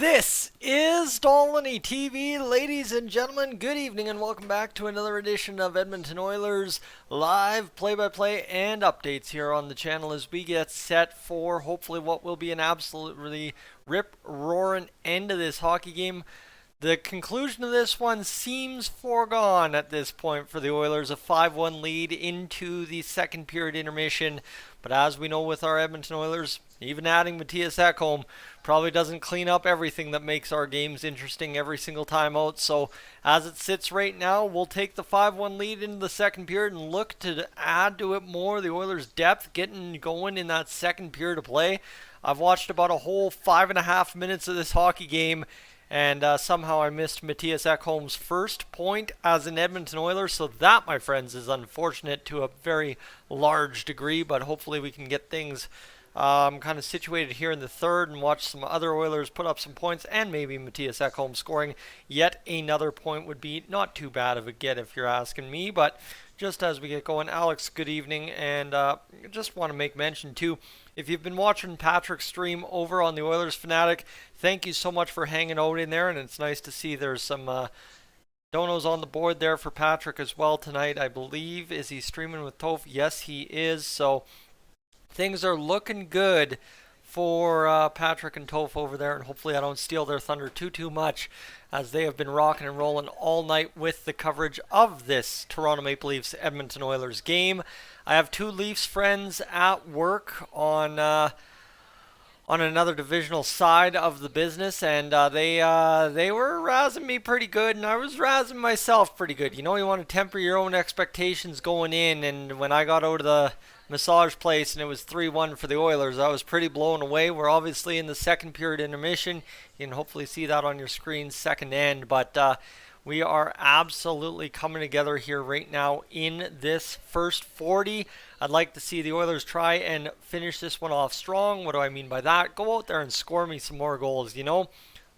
This is Dolynny TV. Ladies and gentlemen, good evening and welcome back to another edition of Edmonton Oilers live play-by-play and updates here on the channel as we get set for hopefully what will be an absolutely rip-roaring end of this hockey game. The conclusion of this one seems foregone at this point for the Oilers, a 5-1 lead into the second period intermission. But as we know with our Edmonton Oilers, even adding Mattias Ekholm probably doesn't clean up everything that makes our games interesting every single time out. So as it sits right now, we'll take the 5-1 lead into the second period and look to add to it more. The Oilers' depth getting going in that second period of play. I've watched about a whole 5.5 minutes of this hockey game, and somehow I missed Mattias Ekholm's first point as an Edmonton Oiler. So that, my friends, is unfortunate to a very large degree. But hopefully we can get things kind of situated here in the third and watch some other Oilers put up some points. And maybe Mattias Ekholm scoring yet another point would be not too bad of a get if you're asking me. But just as we get going, Alex, good evening. And just want to make mention too, if you've been watching Patrick's stream over on the Oilers Fanatic, thank you so much for hanging out in there, and it's nice to see there's some donos on the board there for Patrick as well tonight, I believe. Is he streaming with Toph? Yes, he is. So things are looking good for Patrick and Toph over there, and hopefully I don't steal their thunder too much, as they have been rocking and rolling all night with the coverage of this Toronto Maple Leafs Edmonton Oilers game. I have two Leafs friends at work on another divisional side of the business, and they were razzing me pretty good, and I was razzing myself pretty good. You know, you want to temper your own expectations going in, and when I got out of the massage place and it was 3-1 for the Oilers, I was pretty blown away. We're obviously in the second period intermission. You can hopefully see that on your screen, second end, but we are absolutely coming together here right now in this first 40. I'd like to see the Oilers try and finish this one off strong. What do I mean by that? Go out there and score me some more goals, you know?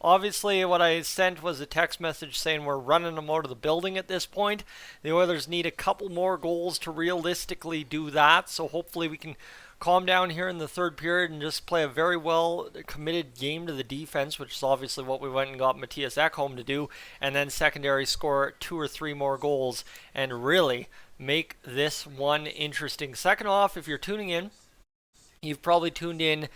Obviously, what I sent was a text message saying we're running them out of the building at this point. The Oilers need a couple more goals to realistically do that, so hopefully we can calm down here in the third period and just play a very well committed game to the defense, which is obviously what we went and got Mattias Ekholm to do, and then secondary score 2 or 3 more goals and really make this one interesting. Second off, if you're tuning in, you've probably tuned in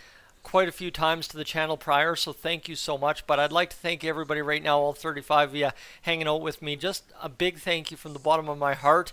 quite a few times to the channel prior, so thank you so much. But I'd like to thank everybody right now, all 35 of you hanging out with me. Just a big thank you from the bottom of my heart.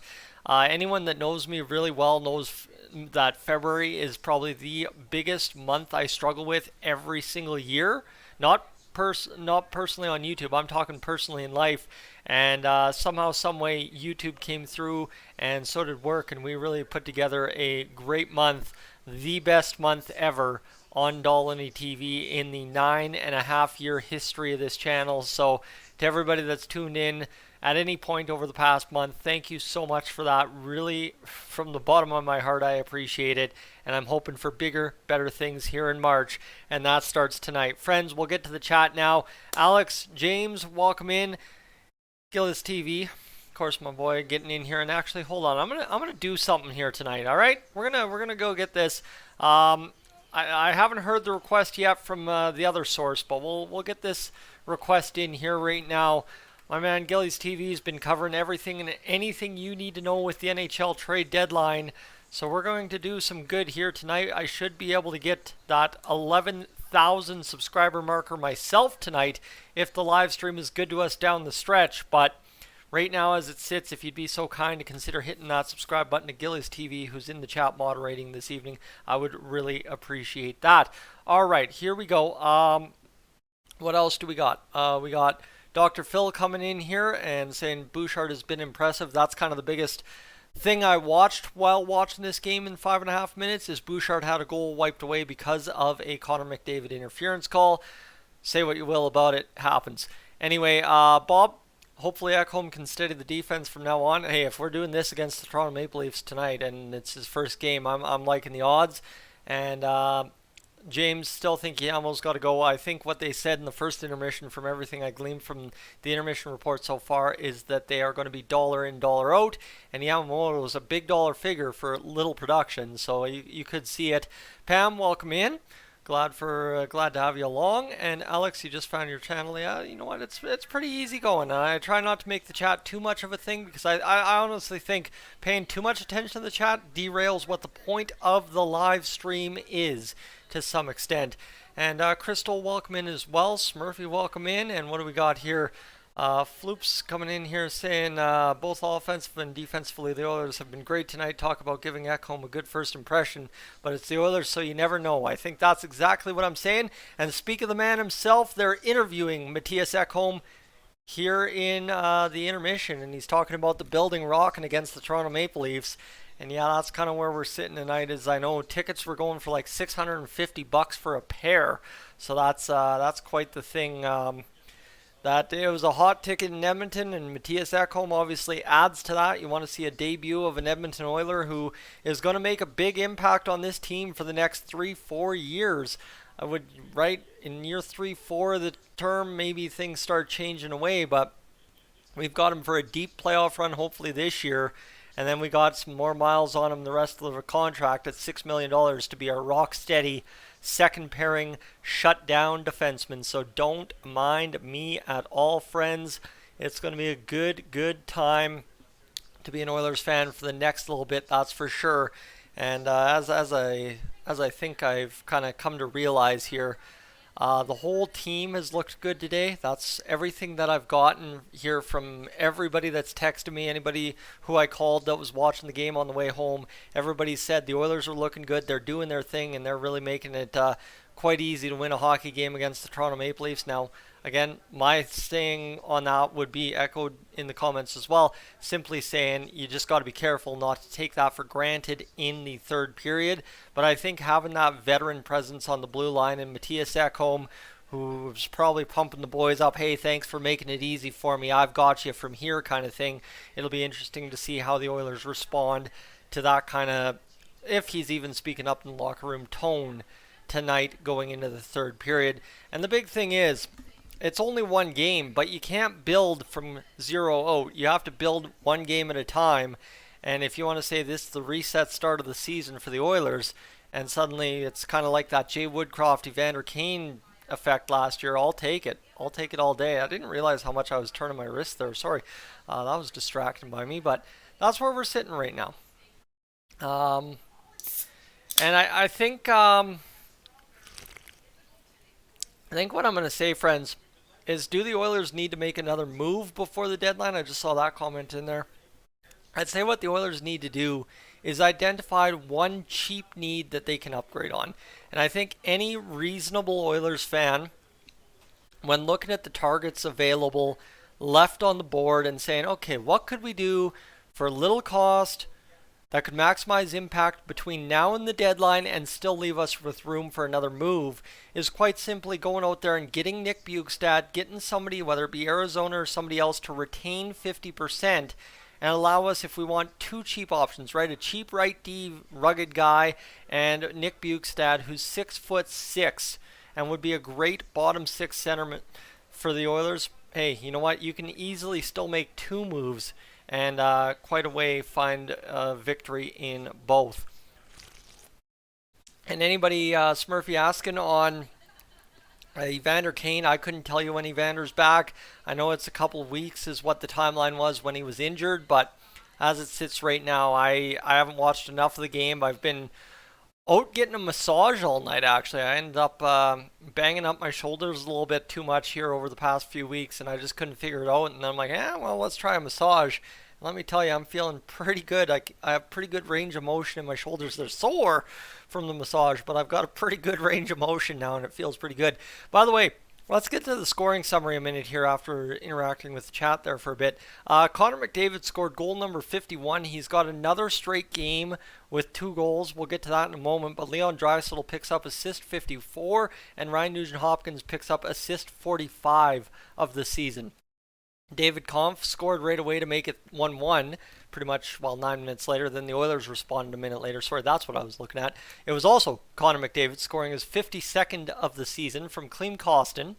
Anyone that knows me really well knows that February is probably the biggest month I struggle with every single year. Not personally on YouTube, I'm talking personally in life. And somehow, some way, YouTube came through, and so did work, and we really put together a great month, the best month ever on Dolynny TV in the 9.5-year history of this channel. So to everybody that's tuned in at any point over the past month, thank you so much for that. Really, from the bottom of my heart, I appreciate it. And I'm hoping for bigger, better things here in March. And that starts tonight. Friends, we'll get to the chat now. Alex, James, welcome in. Gillis TV, of course, my boy, getting in here. And actually, hold on, I'm gonna do something here tonight. All right, we're gonna go get this. I haven't heard the request yet from the other source, but we'll get this request in here right now. My man Gillies TV has been covering everything and anything you need to know with the NHL trade deadline. So we're going to do some good here tonight. I should be able to get that 11,000 subscriber marker myself tonight if the live stream is good to us down the stretch. But right now, as it sits, if you'd be so kind to consider hitting that subscribe button to Gillies TV, who's in the chat moderating this evening, I would really appreciate that. All right, here we go. What else do we got? We got Dr. Phil coming in here and saying Bouchard has been impressive. That's kind of the biggest thing I watched while watching this game in 5.5 minutes is Bouchard had a goal wiped away because of a Connor McDavid interference call. Say what you will about it, happens. Anyway, Bob, hopefully Ekholm can steady the defense from now on. Hey, if we're doing this against the Toronto Maple Leafs tonight and it's his first game, I'm liking the odds. And James, still think he almost got to go. I think what they said in the first intermission, from everything I gleaned from the intermission report so far, is that they are going to be dollar in, dollar out. And Yamamoto was a big dollar figure for little production, so you could see it. Pam, welcome in. Glad to have you along. And Alex, you just found your channel. Yeah, you know what? It's pretty easy going. I try not to make the chat too much of a thing because I honestly think paying too much attention to the chat derails what the point of the live stream is to some extent. And Crystal, welcome in as well. Smurfy, welcome in. And what do we got here? Floops coming in here saying both offensive and defensively the Oilers have been great tonight. Talk about giving Ekholm a good first impression, but it's the Oilers, so you never know. I think that's exactly what I'm saying. And speak of the man himself, they're interviewing Mattias Ekholm here in the intermission, and he's talking about the building rocking against the Toronto Maple Leafs. And yeah, that's kind of where we're sitting tonight. As I know, tickets were going for like $650 for a pair, so that's quite the thing. That day it was a hot ticket in Edmonton, and Mattias Ekholm obviously adds to that. You want to see a debut of an Edmonton Oiler who is going to make a big impact on this team for the next 3-4 years. I would, right, in year 3-4 of the term, maybe things start changing away, but we've got him for a deep playoff run hopefully this year, and then we got some more miles on him the rest of the contract at $6 million to be our rock-steady second pairing shutdown defenseman. So don't mind me at all, friends. It's going to be a good time to be an Oilers fan for the next little bit, that's for sure. And as I think I've kind of come to realize here, the whole team has looked good today. That's everything that I've gotten here from everybody that's texted me, anybody who I called that was watching the game on the way home. Everybody said the Oilers are looking good. They're doing their thing, and they're really making it quite easy to win a hockey game against the Toronto Maple Leafs. Now, again, my saying on that would be echoed in the comments as well, simply saying you just got to be careful not to take that for granted in the third period. But I think having that veteran presence on the blue line and Mattias Ekholm, who was probably pumping the boys up, hey, thanks for making it easy for me, I've got you from here kind of thing. It'll be interesting to see how the Oilers respond to that kind of, if he's even speaking up in the locker room, tone tonight going into the third period. And the big thing is, it's only one game, but you can't build from 0-0. You have to build one game at a time. And if you want to say this is the reset start of the season for the Oilers, and suddenly it's kind of like that Jay Woodcroft, Evander Kane effect last year, I'll take it. I'll take it all day. I didn't realize how much I was turning my wrist there. Sorry. That was distracting by me, but that's where we're sitting right now. And I think what I'm going to say, friends, is do the Oilers need to make another move before the deadline? I just saw that comment in there. I'd say what the Oilers need to do is identify one cheap need that they can upgrade on. And I think any reasonable Oilers fan, when looking at the targets available left on the board and saying, okay, what could we do for little cost that could maximize impact between now and the deadline and still leave us with room for another move, is quite simply going out there and getting Nick Bjugstad, getting somebody, whether it be Arizona or somebody else, to retain 50% and allow us, if we want two cheap options, right? A cheap right D rugged guy and Nick Bjugstad, who's 6'6" and would be a great bottom six centerman for the Oilers. Hey, you know what? You can easily still make two moves and quite a way find a victory in both. And anybody, Smurfy asking on Evander Kane, I couldn't tell you when Evander's back. I know it's a couple of weeks is what the timeline was when he was injured, but as it sits right now, I haven't watched enough of the game. I've been out getting a massage all night, actually. I ended up banging up my shoulders a little bit too much here over the past few weeks, and I just couldn't figure it out. And then I'm like, well, let's try a massage. And let me tell you, I'm feeling pretty good. I have pretty good range of motion in my shoulders. They're sore from the massage, but I've got a pretty good range of motion now, and it feels pretty good. By the way, let's get to the scoring summary a minute here after interacting with the chat there for a bit. Connor McDavid scored goal number 51. He's got another straight game with 2 goals. We'll get to that in a moment. But Leon Draisaitl picks up assist 54, and Ryan Nugent-Hopkins picks up assist 45 of the season. David Kampf scored right away to make it 1-1, pretty much, 9 minutes later. Then the Oilers responded a minute later. Sorry, that's what I was looking at. It was also Connor McDavid scoring his 52nd of the season from Klim Kostin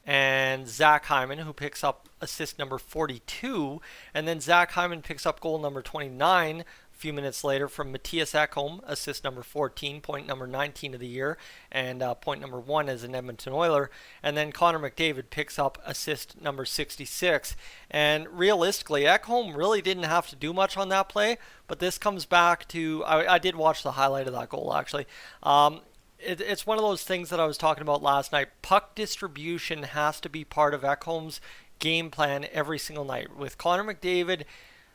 and Zach Hyman, who picks up assist number 42. And then Zach Hyman picks up goal number 29 few minutes later from Mattias Ekholm, assist number 14, point number 19 of the year, and point number 1 as an Edmonton Oiler. And then Connor McDavid picks up assist number 66. And realistically, Ekholm really didn't have to do much on that play, but this comes back to, I did watch the highlight of that goal actually. It's one of those things that I was talking about last night. Puck distribution has to be part of Ekholm's game plan every single night. With Connor McDavid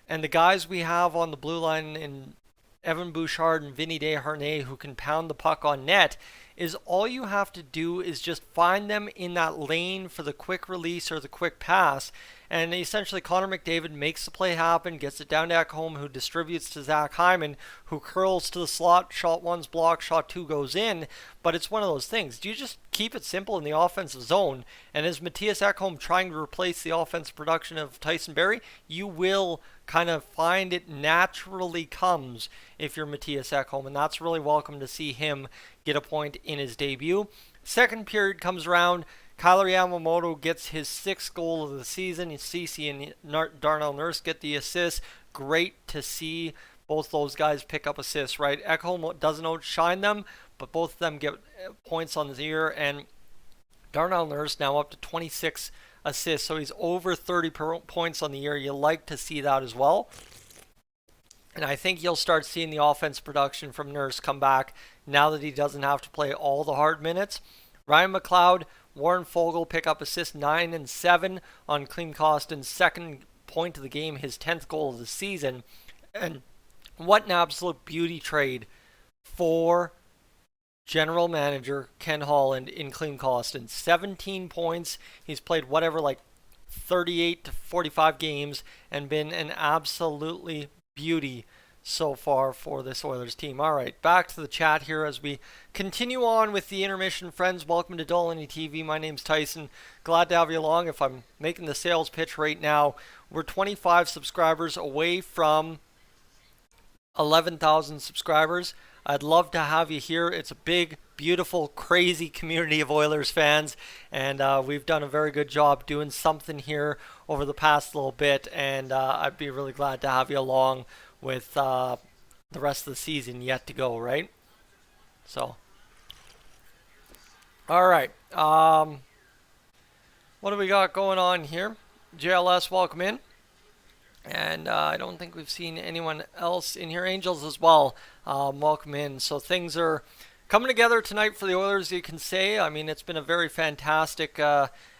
and the guys we have on the blue line in Evan Bouchard and Vinny Desharnais who can pound the puck on net, is all you have to do is just find them in that lane for the quick release or the quick pass. And essentially Connor McDavid makes the play happen, gets it down to Ekholm, who distributes to Zach Hyman, who curls to the slot, shot one's blocked, shot two goes in. But it's one of those things. Do you just keep it simple in the offensive zone? And is Mattias Ekholm trying to replace the offensive production of Tyson Barrie? You will kind of find it naturally comes if you're Mattias Ekholm, and that's really welcome to see him get a point in his debut. Second period comes around. Kyler Yamamoto gets his 6th goal of the season. Ceci and Darnell Nurse get the assists. Great to see both those guys pick up assists, right? Ekholm doesn't outshine them, but both of them get points on the year. And Darnell Nurse now up to 26 assists, so he's over 30 points on the year. You like to see that as well. And I think you'll start seeing the offense production from Nurse come back now that he doesn't have to play all the hard minutes. Ryan McLeod, Warren Foegele pick up assists 9 and 7 on Klim Kostin's 2nd point of the game, his 10th goal of the season. And what an absolute beauty trade for general manager Ken Holland in Klim Kostin. 17 points. He's played like 38 to 45 games and been an absolutely beauty so far for this Oilers team. All right, back to the chat here as we continue on with the intermission. Friends, welcome to Dolynny TV. My name's Tyson. Glad to have you along. If I'm making the sales pitch right now, we're 25 subscribers away from 11,000 subscribers. I'd love to have you here. It's a big, beautiful, crazy community of Oilers fans, and we've done a very good job doing something here over the past little bit, and I'd be really glad to have you along with the rest of the season yet to go, right? So, all right. What do we got going on here? JLS, welcome in. And I don't think we've seen anyone else in here. Angels as well, welcome in. So things are coming together tonight for the Oilers, you can say. I mean, it's been a very fantastic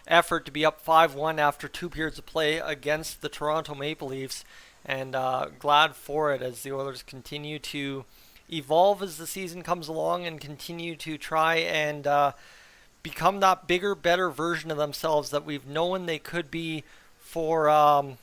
effort to be up 5-1 after 2 periods of play against the Toronto Maple Leafs. And glad for it as the Oilers continue to evolve as the season comes along and continue to try and become that bigger, better version of themselves that we've known they could be for a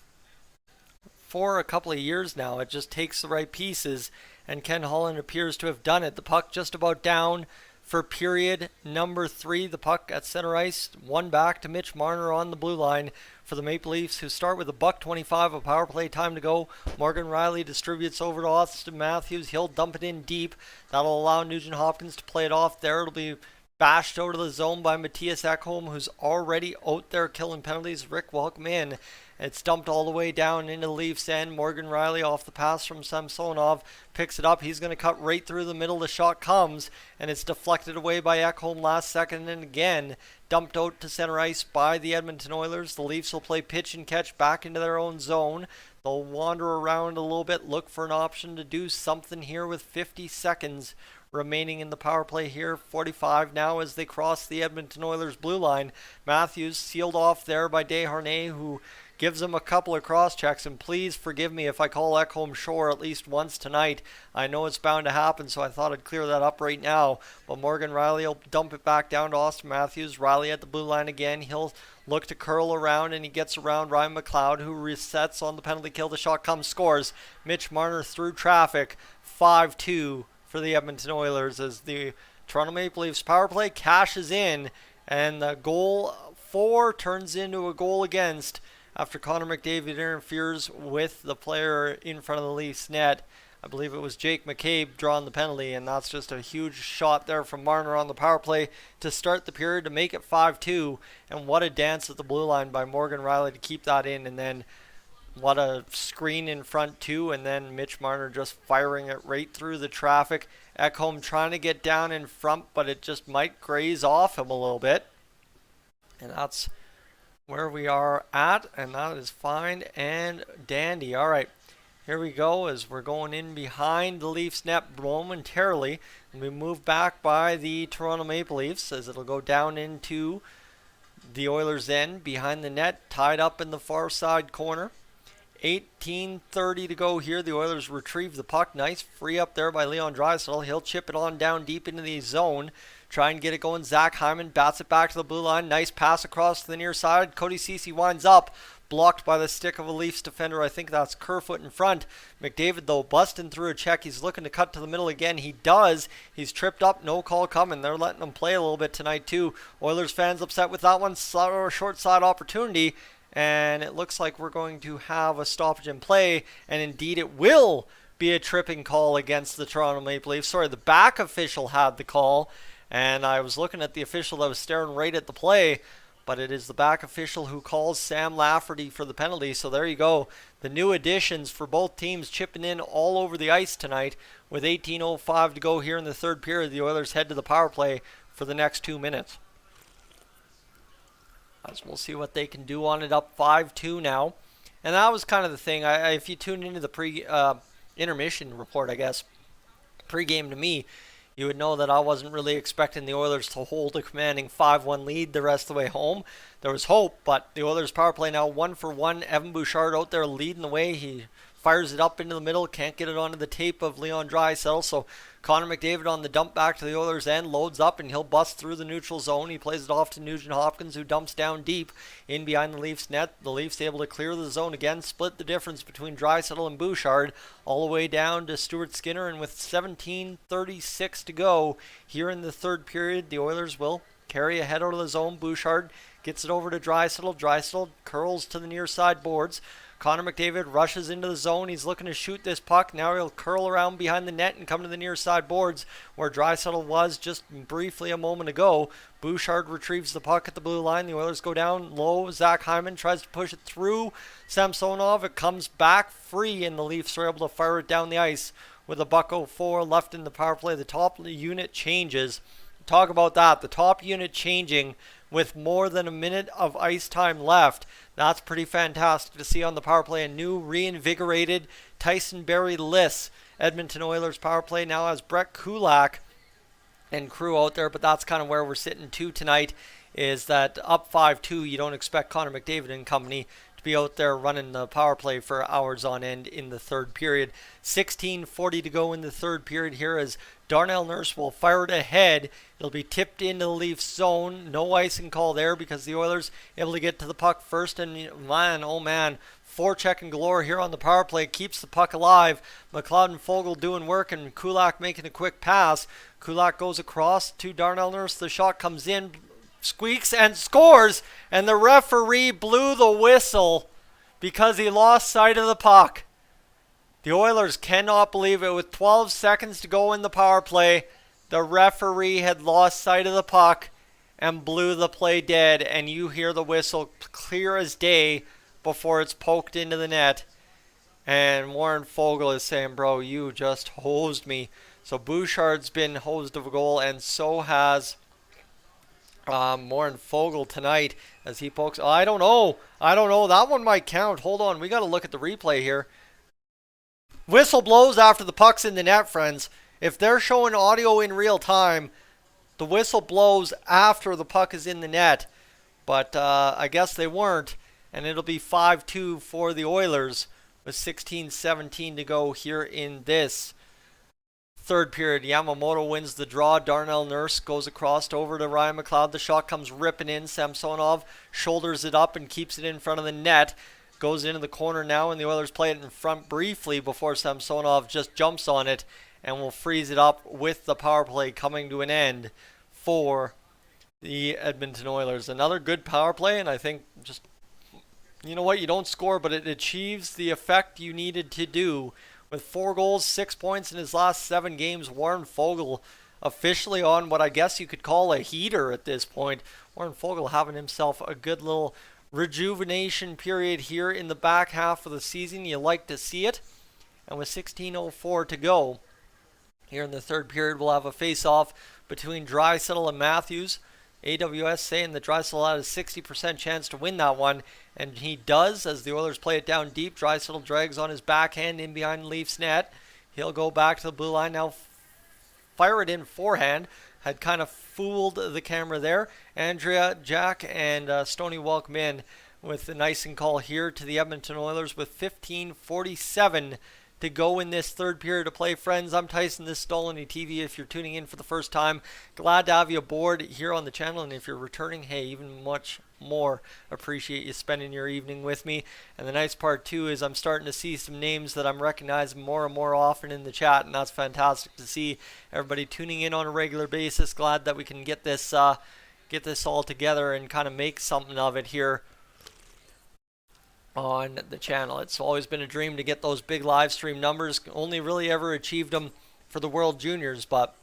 couple of years now. It just takes the right pieces, and Ken Holland appears to have done it. The puck just about down for period number 3. The puck at center ice, one back to Mitch Marner on the blue line for the Maple Leafs, who start with a $1:25 of power play time to go. Morgan Rielly distributes over to Austin Matthews. He'll dump it in deep. That'll allow Nugent-Hopkins to play it off there. It'll be bashed out of the zone by Mattias Ekholm, who's already out there killing penalties. Rick, welcome in. It's dumped all the way down into the Leafs end. Morgan Rielly off the pass from Samsonov picks it up. He's going to cut right through the middle. The shot comes, and it's deflected away by Ekholm last second, and again dumped out to center ice by the Edmonton Oilers. The Leafs will play pitch and catch back into their own zone. They'll wander around a little bit, look for an option to do something here with 50 seconds remaining in the power play here. 45 now as they cross the Edmonton Oilers blue line. Matthews sealed off there by Desharnais, who gives him a couple of cross checks, and please forgive me if I call Ekholm Shore at least once tonight. I know it's bound to happen, so I thought I'd clear that up right now. But Morgan Rielly will dump it back down to Austin Matthews. Rielly at the blue line again. He'll look to curl around, and he gets around Ryan McLeod, who resets on the penalty kill. The shot comes, scores. Mitch Marner through traffic. 5-2 for the Edmonton Oilers as the Toronto Maple Leafs power play cashes in, and the goal for turns into a goal against after Connor McDavid interferes with the player in front of the Leafs net. I believe it was Jake McCabe drawing the penalty, and that's just a huge shot there from Marner on the power play to start the period to make it 5-2. And what a dance at the blue line by Morgan Rielly to keep that in, and then What a screen in front too, and then Mitch Marner just firing it right through the traffic. Ekholm trying to get down in front, but it just might graze off him a little bit. And that's where we are at, and that is fine and dandy. All right, here we go as we're going in behind the Leafs net momentarily, and we move back by the Toronto Maple Leafs as it'll go down into the Oilers' end behind the net, tied up in the far side corner. 18:30 to go here. The Oilers retrieve the puck. Nice free up there by Leon Draisaitl. He'll chip it on down deep into the zone. Try and get it going. Zach Hyman bats it back to the blue line. Nice pass across to the near side. Cody Ceci winds up. Blocked by the stick of a Leafs defender. I think that's Kerfoot in front. McDavid, though, busting through a check. He's looking to cut to the middle again. He does. He's tripped up. No call coming. They're letting him play a little bit tonight, too. Oilers fans upset with that one. Short side opportunity. And it looks like we're going to have a stoppage in play. And indeed, it will be a tripping call against the Toronto Maple Leafs. Sorry, the back official had the call. And I was looking at the official that was staring right at the play. But it is the back official who calls Sam Lafferty for the penalty. So there you go. The new additions for both teams chipping in all over the ice tonight. With 18:05 to go here in the third period, the Oilers head to the power play for the next 2 minutes. As we'll see what they can do on it, up 5-2 now. And that was kind of the thing. If you tune into the intermission report, I guess, pre-game to me, you would know that I wasn't really expecting the Oilers to hold a commanding 5-1 lead the rest of the way home. There was hope, but the Oilers power play now 1-for-1. Evan Bouchard out there leading the way. He fires it up into the middle, can't get it onto the tape of Leon Draisaitl, so Connor McDavid on the dump back to the Oilers' end, loads up, and he'll bust through the neutral zone. He plays it off to Nugent-Hopkins, who dumps down deep in behind the Leafs net. The Leafs able to clear the zone again, split the difference between Draisaitl and Bouchard, all the way down to Stuart Skinner, and with 17:36 to go here in the third period, the Oilers will carry ahead out of the zone. Bouchard gets it over to Draisaitl. Draisaitl curls to the near side boards. Connor McDavid rushes into the zone. He's looking to shoot this puck. Now he'll curl around behind the net and come to the near side boards where Draisaitl was just briefly a moment ago. Bouchard retrieves the puck at the blue line. The Oilers go down low. Zach Hyman tries to push it through Samsonov. It comes back free, and the Leafs are able to fire it down the ice with a .04 left in the power play. The top unit changes. Talk about that. The top unit changing with more than a minute of ice time left. That's pretty fantastic to see on the power play. A new reinvigorated Tyson Liss. Edmonton Oilers power play now has Brett Kulak and crew out there, but that's kind of where we're sitting too tonight, is that up 5-2, you don't expect Connor McDavid and company to be out there running the power play for hours on end in the third period. 16:40 to go in the third period here as Darnell Nurse will fire it ahead. It'll be tipped into the Leafs zone. No icing call there because the Oilers able to get to the puck first. And man, oh man, forechecking galore here on the power play. Keeps the puck alive. McLeod and Fogle doing work and Kulak making a quick pass. Kulak goes across to Darnell Nurse. The shot comes in, squeaks and scores. And the referee blew the whistle because he lost sight of the puck. The Oilers cannot believe it. With 12 seconds to go in the power play, the referee had lost sight of the puck and blew the play dead. And you hear the whistle clear as day before it's poked into the net. And Warren Fogle is saying, bro, you just hosed me. So Bouchard's been hosed of a goal, and so has Warren Fogle tonight as he pokes. Oh, I don't know. That one might count. Hold on. We got to look at the replay here. Whistle blows after the puck's in the net, friends. If they're showing audio in real time, the whistle blows after the puck is in the net. But I guess they weren't, and it'll be 5-2 for the Oilers with 16:17 to go here in this third period. Yamamoto wins the draw. Darnell Nurse goes across over to Ryan McLeod. The shot comes ripping in. Samsonov shoulders it up and keeps it in front of the net. Goes into the corner now, and the Oilers play it in front briefly before Samsonov just jumps on it and will freeze it up with the power play coming to an end for the Edmonton Oilers. Another good power play, and I think just, you know what, you don't score, but it achieves the effect you needed to do. With 4 goals, 6 points in his last 7 games, Warren Fogle officially on what I guess you could call a heater at this point. Warren Fogle having himself a good little rejuvenation period here in the back half of the season. You like to see it. And with 16:04 to go here in the third period, we'll have a face-off between Draisaitl and Matthews. AWS saying that Draisaitl had a 60% chance to win that one, and he does as the Oilers play it down deep. Draisaitl drags on his backhand in behind Leafs net. He'll go back to the blue line now, fire it in forehand. Had kind of fooled the camera there. Andrea, Jack, and Stoney welcome in with the icing call here to the Edmonton Oilers with 15:47 to go in this third period of play. Friends, I'm Tyson. This is Dolynny TV. If you're tuning in for the first time, glad to have you aboard here on the channel. And if you're returning, hey, even much more appreciate you spending your evening with me. And the nice part too is I'm starting to see some names that I'm recognizing more and more often in the chat, and that's fantastic to see everybody tuning in on a regular basis. Glad that we can get this all together and kind of make something of it here on the channel. It's always been a dream to get those big live stream numbers. Only really ever achieved them for the World Juniors, but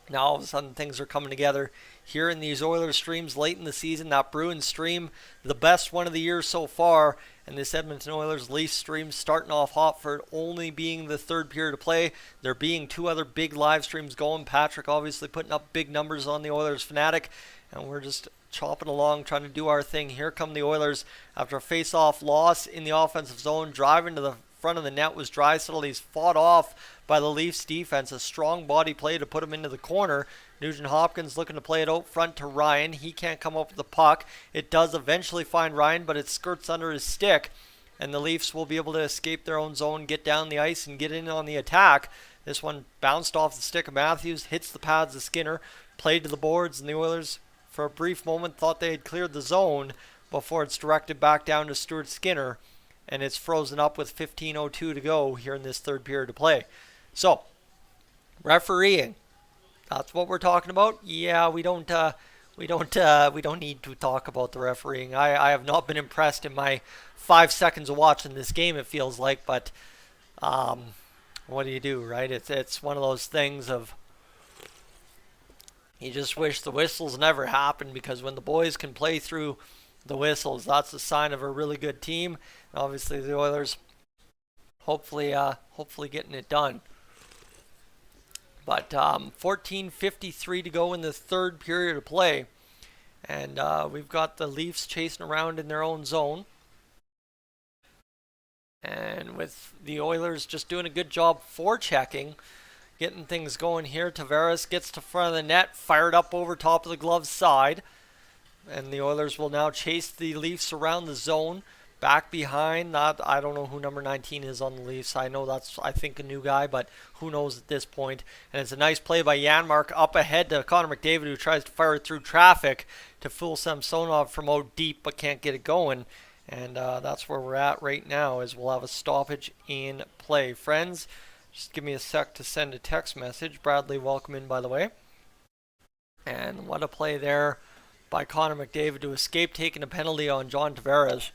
now all of a sudden things are coming together here in these Oilers streams late in the season. That Bruins stream, the best one of the year so far, and this Edmonton Oilers Leafs stream starting off hot for it only being the third period of play. There being two other big live streams going. Patrick obviously putting up big numbers on the Oilers Fanatic, and we're just chopping along trying to do our thing. Here come the Oilers after a face-off loss in the offensive zone. Driving to the front of the net was Draisaitl. He's fought off by the Leafs defense. A strong body play to put him into the corner. Nugent-Hopkins looking to play it out front to Ryan. He can't come up with the puck. It does eventually find Ryan, but it skirts under his stick, and the Leafs will be able to escape their own zone, get down the ice, and get in on the attack. This one bounced off the stick of Matthews, hits the pads of Skinner, played to the boards, and the Oilers for a brief moment thought they had cleared the zone before it's directed back down to Stuart Skinner, and it's frozen up with 15:02 to go here in this third period of play. So, refereeing, that's what we're talking about. Yeah, we don't need to talk about the refereeing. I have not been impressed in my 5 seconds of watching this game, it feels like, but what do you do, right? It's one of those things of you just wish the whistles never happened, because when the boys can play through the whistles, that's a sign of a really good team. And obviously the Oilers hopefully getting it done. But 14:53 to go in the third period of play, and we've got the Leafs chasing around in their own zone, and with the Oilers just doing a good job forechecking, getting things going here. Tavares gets to front of the net, fired up over top of the glove side. And the Oilers will now chase the Leafs around the zone. Back behind, I don't know who number 19 is on the Leafs. I know that's, I think, a new guy, but who knows at this point. And it's a nice play by Janmark up ahead to Connor McDavid, who tries to fire it through traffic to fool Samsonov from out deep, but can't get it going. And that's where we're at right now, is we'll have a stoppage in play. Friends, just give me a sec to send a text message. Bradley, welcome in, by the way. And what a play there by Connor McDavid to escape taking a penalty on John Tavares.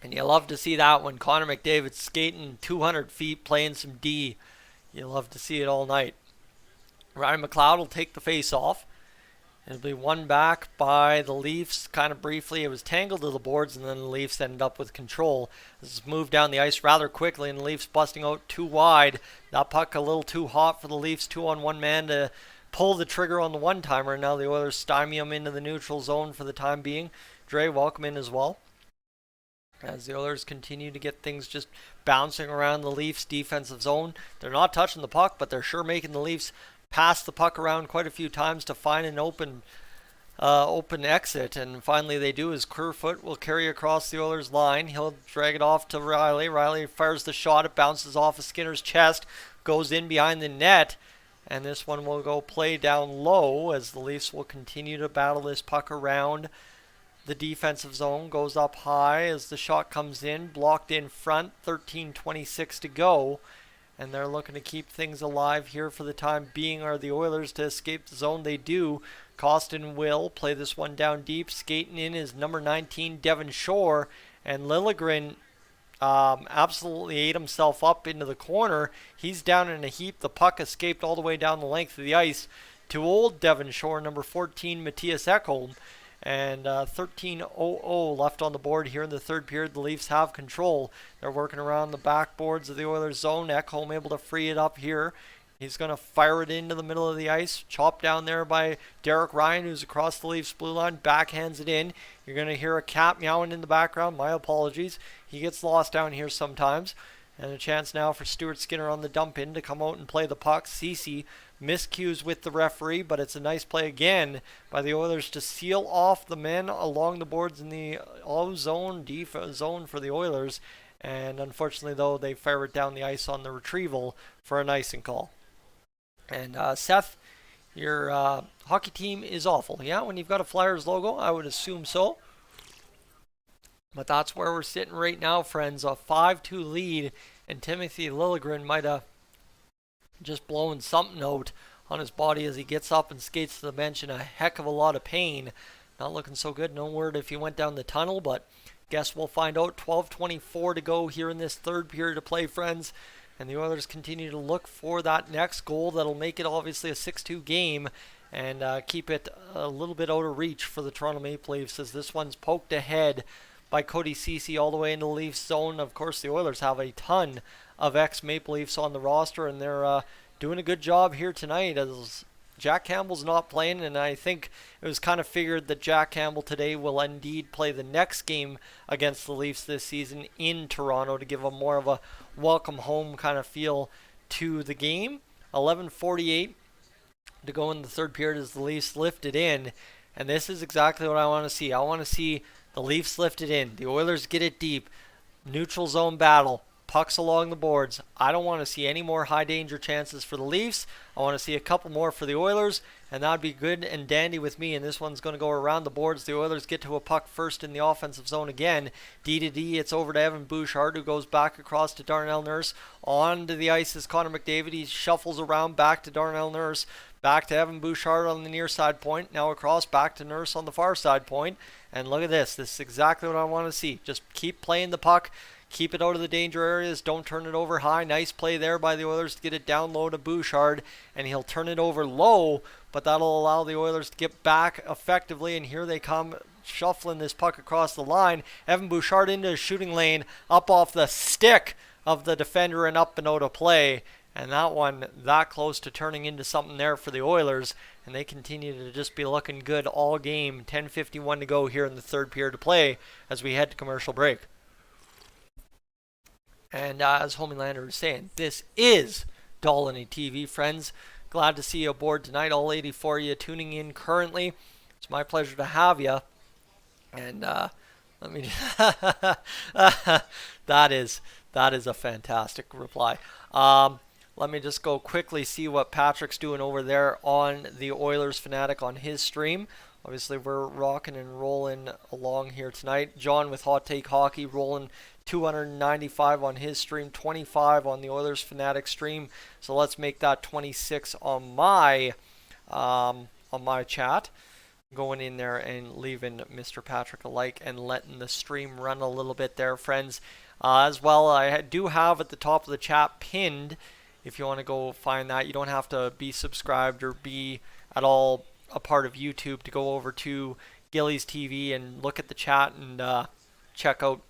And you love to see that when Connor McDavid's skating 200 feet, playing some D. You love to see it all night. Ryan McLeod will take the face off. It'll be one back by the Leafs, kind of briefly. It was tangled to the boards, and then the Leafs ended up with control. This is moved down the ice rather quickly, and the Leafs busting out too wide. That puck a little too hot for the Leafs, 2-on-1 man to pull the trigger on the one-timer. Now the Oilers stymie him into the neutral zone for the time being. Dre, welcome in as well, as the Oilers continue to get things just bouncing around the Leafs defensive zone. They're not touching the puck, but they're sure making the Leafs pass the puck around quite a few times to find an open exit, and finally they do, as Kerfoot will carry across the Oilers line. He'll drag it off to Riley. Riley fires the shot. It bounces off of Skinner's chest, goes in behind the net, and this one will go play down low as the Leafs will continue to battle this puck around the defensive zone. Goes up high as the shot comes in, blocked in front. 13:26 to go, and they're looking to keep things alive here for the time being. Are the Oilers to escape the zone? They do. Costin will play this one down deep. Skating in is number 19, Devon Shore, and Liljegren absolutely ate himself up into the corner. He's down in a heap. The puck escaped all the way down the length of the ice to old Devon Shore, number 14, Matthias Ekholm. And 13:00 left on the board here in the third period. The Leafs have control. They're working around the backboards of the Oilers zone. Ekholm able to free it up here. He's going to fire it into the middle of the ice. Chopped down there by Derek Ryan, who's across the Leafs blue line. Backhands it in. You're going to hear a cat meowing in the background. My apologies. He gets lost down here sometimes. And a chance now for Stuart Skinner on the dump in to come out and play the puck. Ceci miscues with the referee, but it's a nice play again by the Oilers to seal off the men along the boards in the O zone, D zone for the Oilers. And unfortunately, though, they fire it down the ice on the retrieval for an icing call. And Seth, your hockey team is awful. Yeah, when you've got a Flyers logo, I would assume so. But that's where we're sitting right now, friends. A 5-2 lead, and Timothy Liljegren might have just blown something out on his body as he gets up and skates to the bench in a heck of a lot of pain. Not looking so good. No word if he went down the tunnel, but guess we'll find out. 12:24 to go here in this third period of play, friends. And the Oilers continue to look for that next goal that'll make it obviously a 6-2 game and keep it a little bit out of reach for the Toronto Maple Leafs, as this one's poked ahead by Cody Ceci all the way into the Leafs zone. Of course, the Oilers have a ton of ex-Maple Leafs on the roster, and they're doing a good job here tonight as Jack Campbell's not playing, and I think it was kind of figured that Jack Campbell today will indeed play the next game against the Leafs this season in Toronto to give them more of a welcome home kind of feel to the game. 11:48 to go in the third period as the Leafs lift it in, and this is exactly what I want to see. I want to see the Leafs lift it in. The Oilers get it deep. Neutral zone battle. Pucks along the boards. I don't want to see any more high danger chances for the Leafs. I want to see a couple more for the Oilers, and that would be good and dandy with me. And this one's going to go around the boards. The Oilers get to a puck first in the offensive zone again. D to D, it's over to Evan Bouchard, who goes back across to Darnell Nurse. On to the ice is Connor McDavid. He shuffles around back to Darnell Nurse. Back to Evan Bouchard on the near side point. Now across back to Nurse on the far side point. And look at this. This is exactly what I want to see. Just keep playing the puck. Keep it out of the danger areas. Don't turn it over high. Nice play there by the Oilers to get it down low to Bouchard. And he'll turn it over low, but that'll allow the Oilers to get back effectively. And here they come shuffling this puck across the line. Evan Bouchard into his shooting lane, up off the stick of the defender and up and out of play. And that one that close to turning into something there for the Oilers. And they continue to just be looking good all game. 10:51 to go here in the third period to play as we head to commercial break. And as Homelander was saying, this is Dolynny TV, friends. Glad to see you aboard tonight. All 84 of you tuning in currently. It's my pleasure to have you. And let me that is a fantastic reply. Let me just go quickly see what Patrick's doing over there on the Oilers Fanatic on his stream. Obviously, we're rocking and rolling along here tonight. John with Hot Take Hockey rolling 295 on his stream, 25 on the Oilers Fanatic stream. So let's make that 26 on my chat. Going in there and leaving Mr. Patrick a like and letting the stream run a little bit there, friends. As well, I do have at the top of the chat pinned. If you want to go find that, you don't have to be subscribed or be at all a part of YouTube to go over to Gillies TV and look at the chat and check out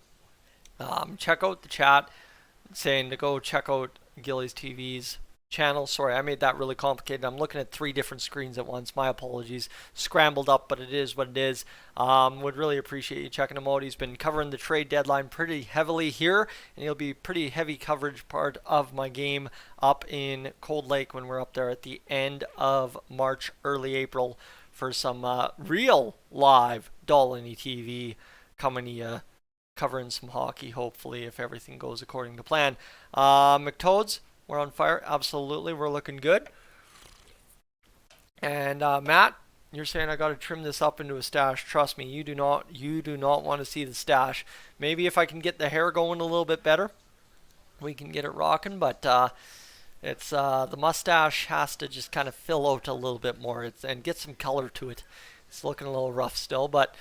the chat saying to go check out Gillies TV's channel. Sorry, I made that really complicated. I'm looking at 3 different screens at once. My apologies. Scrambled up, but it is what it is. Would really appreciate you checking him out. He's been covering the trade deadline pretty heavily here, and he'll be pretty heavy coverage part of my game up in Cold Lake when we're up there at the end of March, early April for some real live Dolynny TV coming covering some hockey, hopefully, if everything goes according to plan. McToads, we're on fire. Absolutely. We're looking good. And Matt, you're saying I got to trim this up into a stash. Trust me, you do not want to see the stash. Maybe if I can get the hair going a little bit better, we can get it rocking. But it's the mustache has to just kind of fill out a little bit more and get some color to it. It's looking a little rough still, but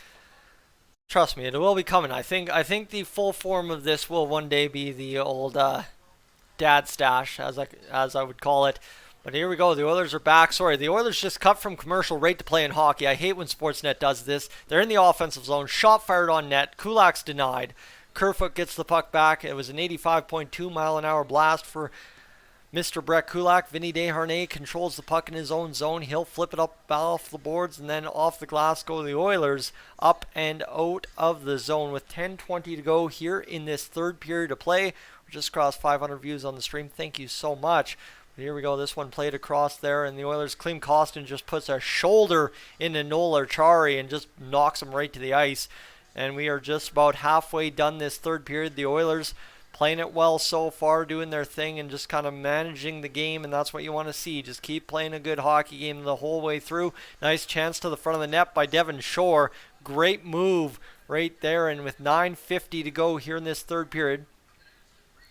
trust me, it will be coming. I think the full form of this will one day be the old dad stash, as I would call it. But here we go. The Oilers are back. Sorry, the Oilers just cut from commercial right to play in hockey. I hate when Sportsnet does this. They're in the offensive zone. Shot fired on net. Kulak's denied. Kerfoot gets the puck back. It was an 85.2 mile an hour blast for Mr. Brett Kulak. Vinny Desharnais controls the puck in his own zone. He'll flip it up off the boards, and then off the glass go the Oilers up and out of the zone with 10:20 to go here in this third period of play. We just crossed 500 views on the stream. Thank you so much. But here we go. This one played across there, and the Oilers' Klim Kostin just puts a shoulder into Noel Archari and just knocks him right to the ice. And we are just about halfway done this third period. The Oilers playing it well so far, doing their thing and just kind of managing the game, and that's what you want to see. Just keep playing a good hockey game the whole way through. Nice chance to the front of the net by Devon Shore. Great move right there, and with 9:50 to go here in this third period,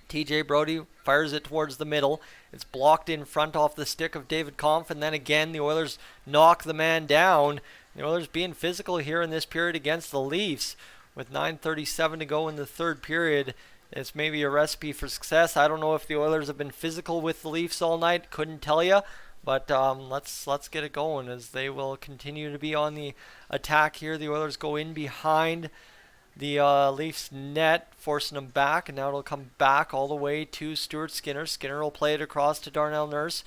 TJ Brody fires it towards the middle. It's blocked in front off the stick of David Kampf, and then again the Oilers knock the man down. The Oilers being physical here in this period against the Leafs with 9:37 to go in the third period. It's maybe a recipe for success. I don't know if the Oilers have been physical with the Leafs all night. Couldn't tell you. But let's get it going as they will continue to be on the attack here. The Oilers go in behind the Leafs net, forcing them back. And now it'll come back all the way to Stuart Skinner. Skinner will play it across to Darnell Nurse.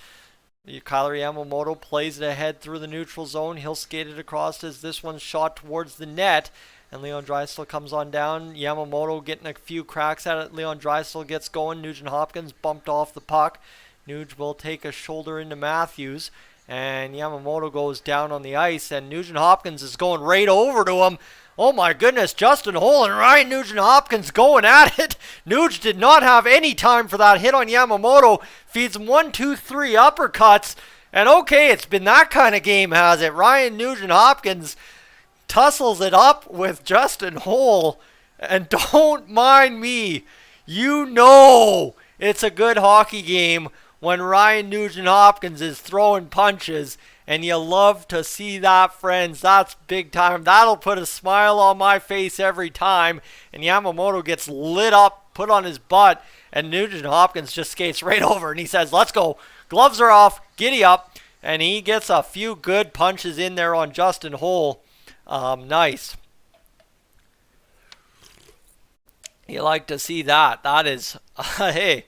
Kyler Yamamoto plays it ahead through the neutral zone. He'll skate it across as this one's shot towards the net. And Leon Draisaitl comes on down. Yamamoto getting a few cracks at it. Leon Draisaitl gets going. Nugent-Hopkins bumped off the puck. Nuge will take a shoulder into Matthews. And Yamamoto goes down on the ice. And Nugent-Hopkins is going right over to him. Oh my goodness, Justin Holl and Ryan Nugent-Hopkins going at it. Nuge did not have any time for that hit on Yamamoto. Feeds him 1, 2, 3 uppercuts. And okay, it's been that kind of game, has it? Ryan Nugent-Hopkins tussles it up with Justin Holl, and don't mind me, you know it's a good hockey game when Ryan Nugent-Hopkins is throwing punches, and you love to see that, friends. That's big time. That'll put a smile on my face every time, and Yamamoto gets lit up, put on his butt, and Nugent-Hopkins just skates right over, and he says, let's go. Gloves are off, giddy up, and he gets a few good punches in there on Justin Holl. Nice. You like to see that. That is, hey,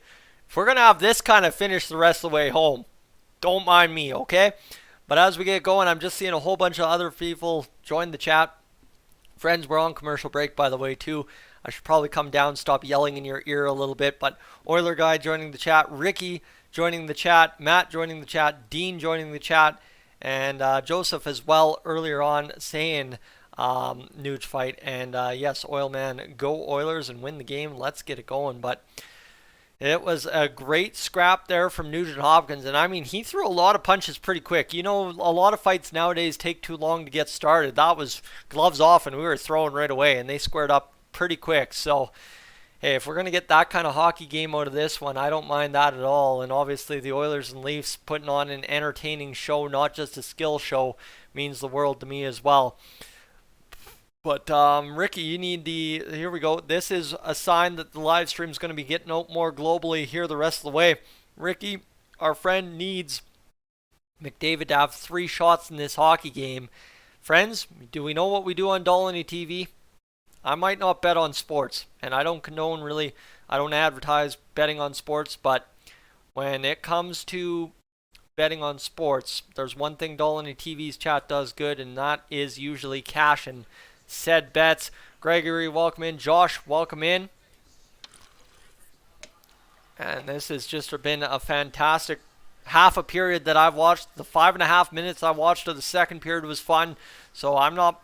if we're going to have this kind of finish the rest of the way home, don't mind me, okay? But as we get going, I'm just seeing a whole bunch of other people join the chat. Friends, we're on commercial break, by the way, too. I should probably come down, stop yelling in your ear a little bit. But Oiler Guy joining the chat, Ricky joining the chat, Matt joining the chat, Dean joining the chat, and Joseph as well earlier on saying Nuge fight. And yes, Oilman, go Oilers and win the game. Let's get it going. But it was a great scrap there from Nugent-Hopkins. And I mean, he threw a lot of punches pretty quick. You know, a lot of fights nowadays take too long to get started. That was gloves off and we were throwing right away. And they squared up pretty quick. So, hey, if we're going to get that kind of hockey game out of this one, I don't mind that at all. And obviously the Oilers and Leafs putting on an entertaining show, not just a skill show, means the world to me as well. But Ricky, you need here we go. This is a sign that the live stream is going to be getting out more globally here the rest of the way. Ricky, our friend, needs McDavid to have 3 shots in this hockey game. Friends, do we know what we do on Dolynny TV? I might not bet on sports, and I don't condone really, I don't advertise betting on sports, but when it comes to betting on sports, there's one thing Dolynny TV's chat does good, and that is usually cashing said bets. Gregory, welcome in. Josh, welcome in. And this has just been a fantastic half a period that I've watched. The 5.5 minutes I watched of the second period was fun, so I'm not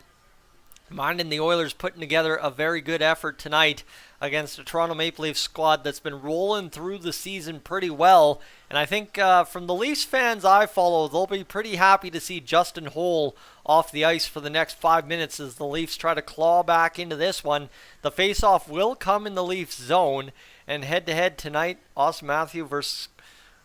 minding the Oilers putting together a very good effort tonight against a Toronto Maple Leafs squad that's been rolling through the season pretty well. And I think from the Leafs fans I follow, they'll be pretty happy to see Justin Holl off the ice for the next 5 minutes as the Leafs try to claw back into this one. The face-off will come in the Leafs zone. And head-to-head tonight, Austin Matthews versus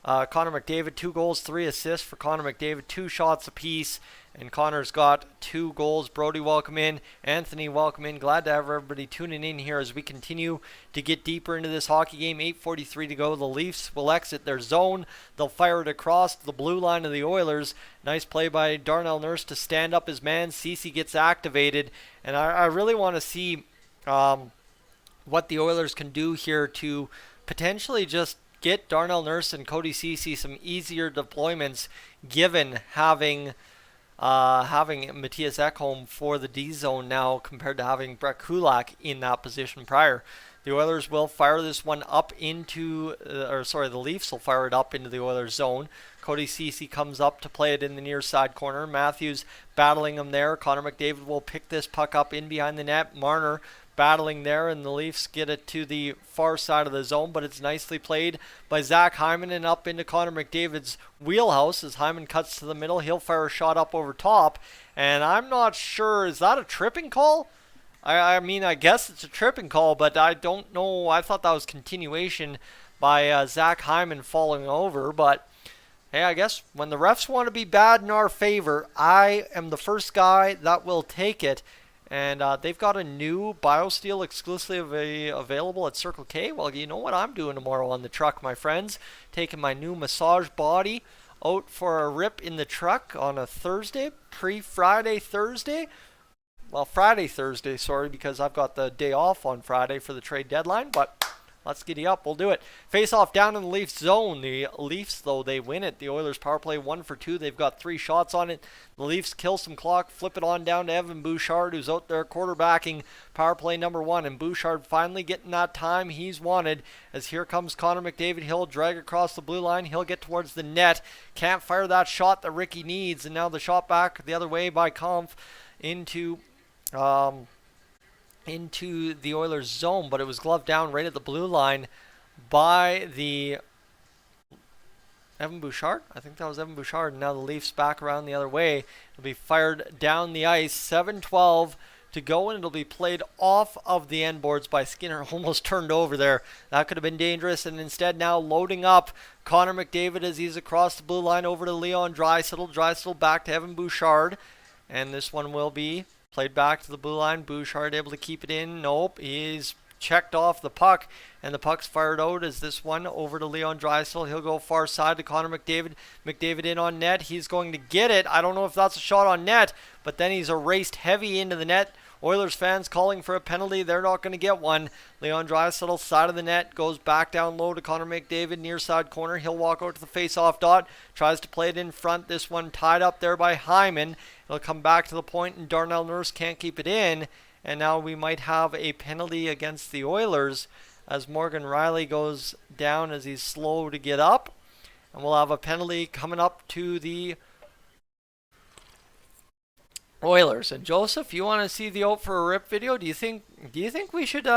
Connor McDavid, 2 goals, 3 assists for Connor McDavid, 2 shots apiece. And Connor's got 2 goals. Brody, welcome in. Anthony, welcome in. Glad to have everybody tuning in here as we continue to get deeper into this hockey game. 8:43 to go. The Leafs will exit their zone. They'll fire it across the blue line of the Oilers. Nice play by Darnell Nurse to stand up his man. Ceci gets activated. And I really want to see what the Oilers can do here to potentially just get Darnell Nurse and Cody Ceci some easier deployments, given having Matthias Ekholm for the D zone now compared to having Brett Kulak in that position prior. The Oilers will fire this one up into, the Leafs will fire it up into the Oilers zone. Cody Ceci comes up to play it in the near side corner. Matthews battling him there. Connor McDavid will pick this puck up in behind the net. Marner battling there, and the Leafs get it to the far side of the zone, but it's nicely played by Zach Hyman and up into Connor McDavid's wheelhouse as Hyman cuts to the middle. He'll fire a shot up over top, and I'm not sure, is that a tripping call? I mean, I guess it's a tripping call, but I don't know. I thought that was continuation by Zach Hyman falling over, but hey, I guess when the refs want to be bad in our favor, I am the first guy that will take it. And they've got a new BioSteel exclusively available at Circle K. Well, you know what I'm doing tomorrow on the truck, my friends. Taking my new massage body out for a rip in the truck on a Thursday, pre-Friday Thursday. Well, Friday Thursday, sorry, because I've got the day off on Friday for the trade deadline, but let's giddy up. We'll do it. Face off down in the Leafs zone. The Leafs, though, they win it. The Oilers power play 1 for 2. They've got 3 shots on it. The Leafs kill some clock, flip it on down to Evan Bouchard, who's out there quarterbacking power play number 1. And Bouchard finally getting that time he's wanted, as here comes Connor McDavid. He'll drag across the blue line. He'll get towards the net. Can't fire that shot that Ricky needs. And now the shot back the other way by Kampf into the Oilers zone, but it was gloved down right at the blue line by the Evan Bouchard. I think that was Evan Bouchard. And now the Leafs back around the other way. It'll be fired down the ice. 7:12 to go, and it'll be played off of the end boards by Skinner. Almost turned over there. That could have been dangerous, and instead now loading up Connor McDavid as he's across the blue line over to Leon Draisaitl. Draisaitl back to Evan Bouchard, and this one will be played back to the blue line. Bouchard able to keep it in. Nope. He's checked off the puck, and the puck's fired out as this one over to Leon Draisaitl. He'll go far side to Connor McDavid. McDavid in on net. He's going to get it. I don't know if that's a shot on net, but then he's erased heavy into the net. Oilers fans calling for a penalty. They're not going to get one. Leon Draisaitl, side of the net, goes back down low to Connor McDavid, near side corner. He'll walk out to the face-off dot, tries to play it in front. This one tied up there by Hyman. It'll come back to the point, and Darnell Nurse can't keep it in. And now we might have a penalty against the Oilers as Morgan Riley goes down as he's slow to get up. And we'll have a penalty coming up to the Oilers. And Joseph, you want to see the out for a rip video? Do you think we should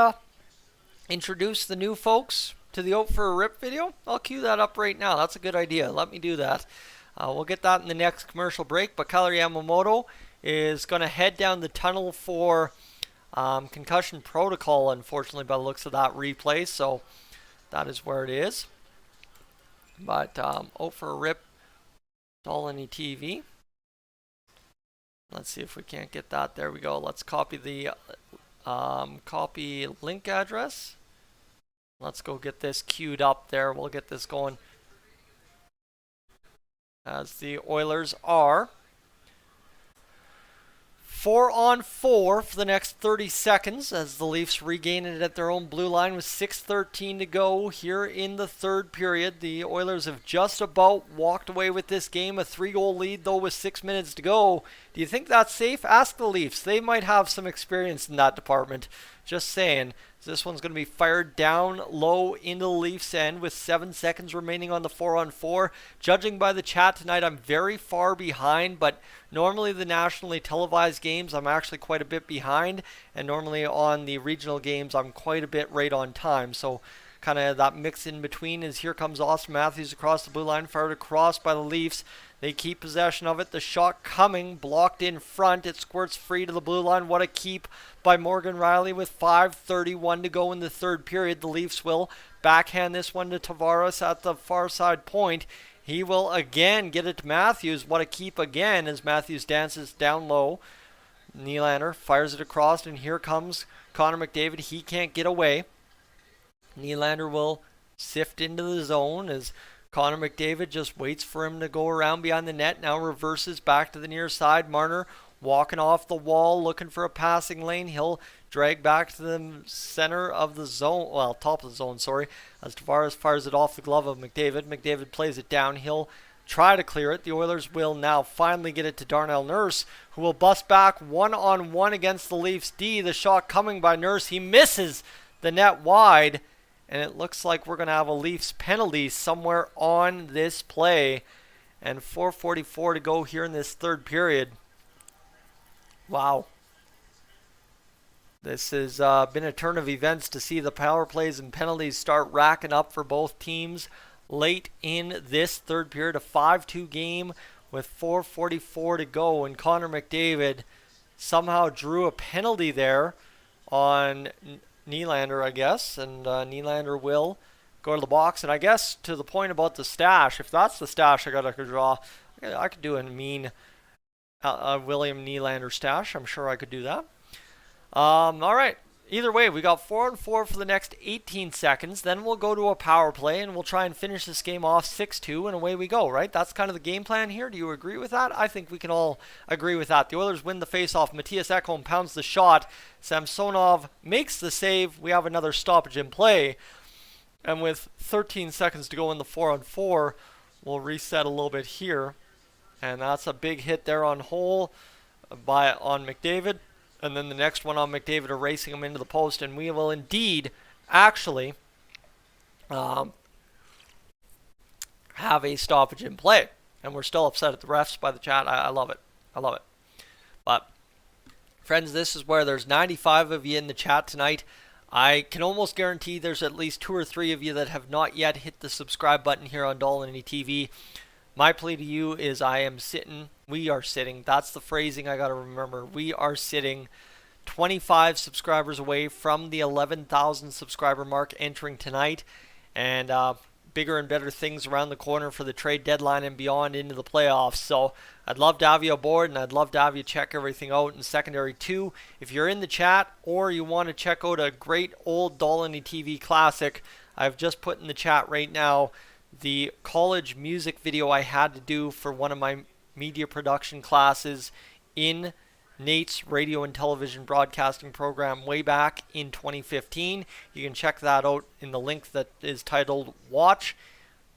introduce the new folks to the out for a rip video? I'll cue that up right now. That's a good idea. Let me do that. We'll get that in the next commercial break. But Kyler Yamamoto is going to head down the tunnel for concussion protocol, unfortunately, by the looks of that replay. So that is where it is. But out for a rip, Dolynny TV. Let's see if we can't get that. There we go. Let's copy the copy link address. Let's go get this queued up there. We'll get this going as the Oilers are 4-on-4 for the next 30 seconds as the Leafs regain it at their own blue line with 6:13 to go here in the third period. The Oilers have just about walked away with this game. A 3-goal lead, though, with 6 minutes to go. Do you think that's safe? Ask the Leafs. They might have some experience in that department. Just saying. This one's going to be fired down low into the Leafs end with 7 seconds remaining on the 4-on-4. Judging by the chat tonight, I'm very far behind, but normally the nationally televised games, I'm actually quite a bit behind, and normally on the regional games, I'm quite a bit right on time. So kind of that mix in between is here comes Austin Matthews across the blue line, fired across by the Leafs. They keep possession of it. The shot coming, blocked in front. It squirts free to the blue line. What a keep by Morgan Riley with 5:31 to go in the third period. The Leafs will backhand this one to Tavares at the far side point. He will again get it to Matthews. What a keep again as Matthews dances down low. Nylander fires it across, and here comes Connor McDavid. He can't get away. Nylander will sift into the zone as Connor McDavid just waits for him to go around behind the net. Now reverses back to the near side. Marner walking off the wall, looking for a passing lane. He'll drag back to the center of the zone, well, top of the zone, sorry, as Tavares fires it off the glove of McDavid. McDavid plays it down. He'll try to clear it. The Oilers will now finally get it to Darnell Nurse, who will bust back one-on-one against the Leafs D. The shot coming by Nurse. He misses the net wide, and it looks like we're going to have a Leafs penalty somewhere on this play. And 4:44 to go here in this third period. Wow. This has been a turn of events to see the power plays and penalties start racking up for both teams late in this third period. A 5-2 game with 4:44 to go, and Connor McDavid somehow drew a penalty there on Nylander, I guess, and Nylander will go to the box. And I guess to the point about the stash, if that's the stash I got to draw, I could do a mean William Nylander stash. I'm sure I could do that. All right. Either way, we got 4-4 for the next 18 seconds. Then we'll go to a power play, and we'll try and finish this game off 6-2, and away we go, right? That's kind of the game plan here. Do you agree with that? I think we can all agree with that. The Oilers win the faceoff. Matthias Ekholm pounds the shot. Samsonov makes the save. We have another stoppage in play. And with 13 seconds to go in the 4-on-4, we'll reset a little bit here. And that's a big hit there on Hole on McDavid. And then the next one on McDavid, erasing him into the post. And we will indeed actually have a stoppage in play. And we're still upset at the refs by the chat. I love it. I love it. But, friends, this is where there's 95 of you in the chat tonight. I can almost guarantee there's at least 2 or 3 of you that have not yet hit the subscribe button here on Dolynny TV. My plea to you is we are sitting, that's the phrasing I got to remember. We are sitting 25 subscribers away from the 11,000 subscriber mark entering tonight. And bigger and better things around the corner for the trade deadline and beyond into the playoffs. So I'd love to have you aboard, and I'd love to have you check everything out in secondary too. If you're in the chat or you want to check out a great old Dolynny TV classic, I've just put in the chat right now the college music video I had to do for one of my media production classes in Nate's radio and television broadcasting program way back in 2015. You can check that out in the link that is titled Watch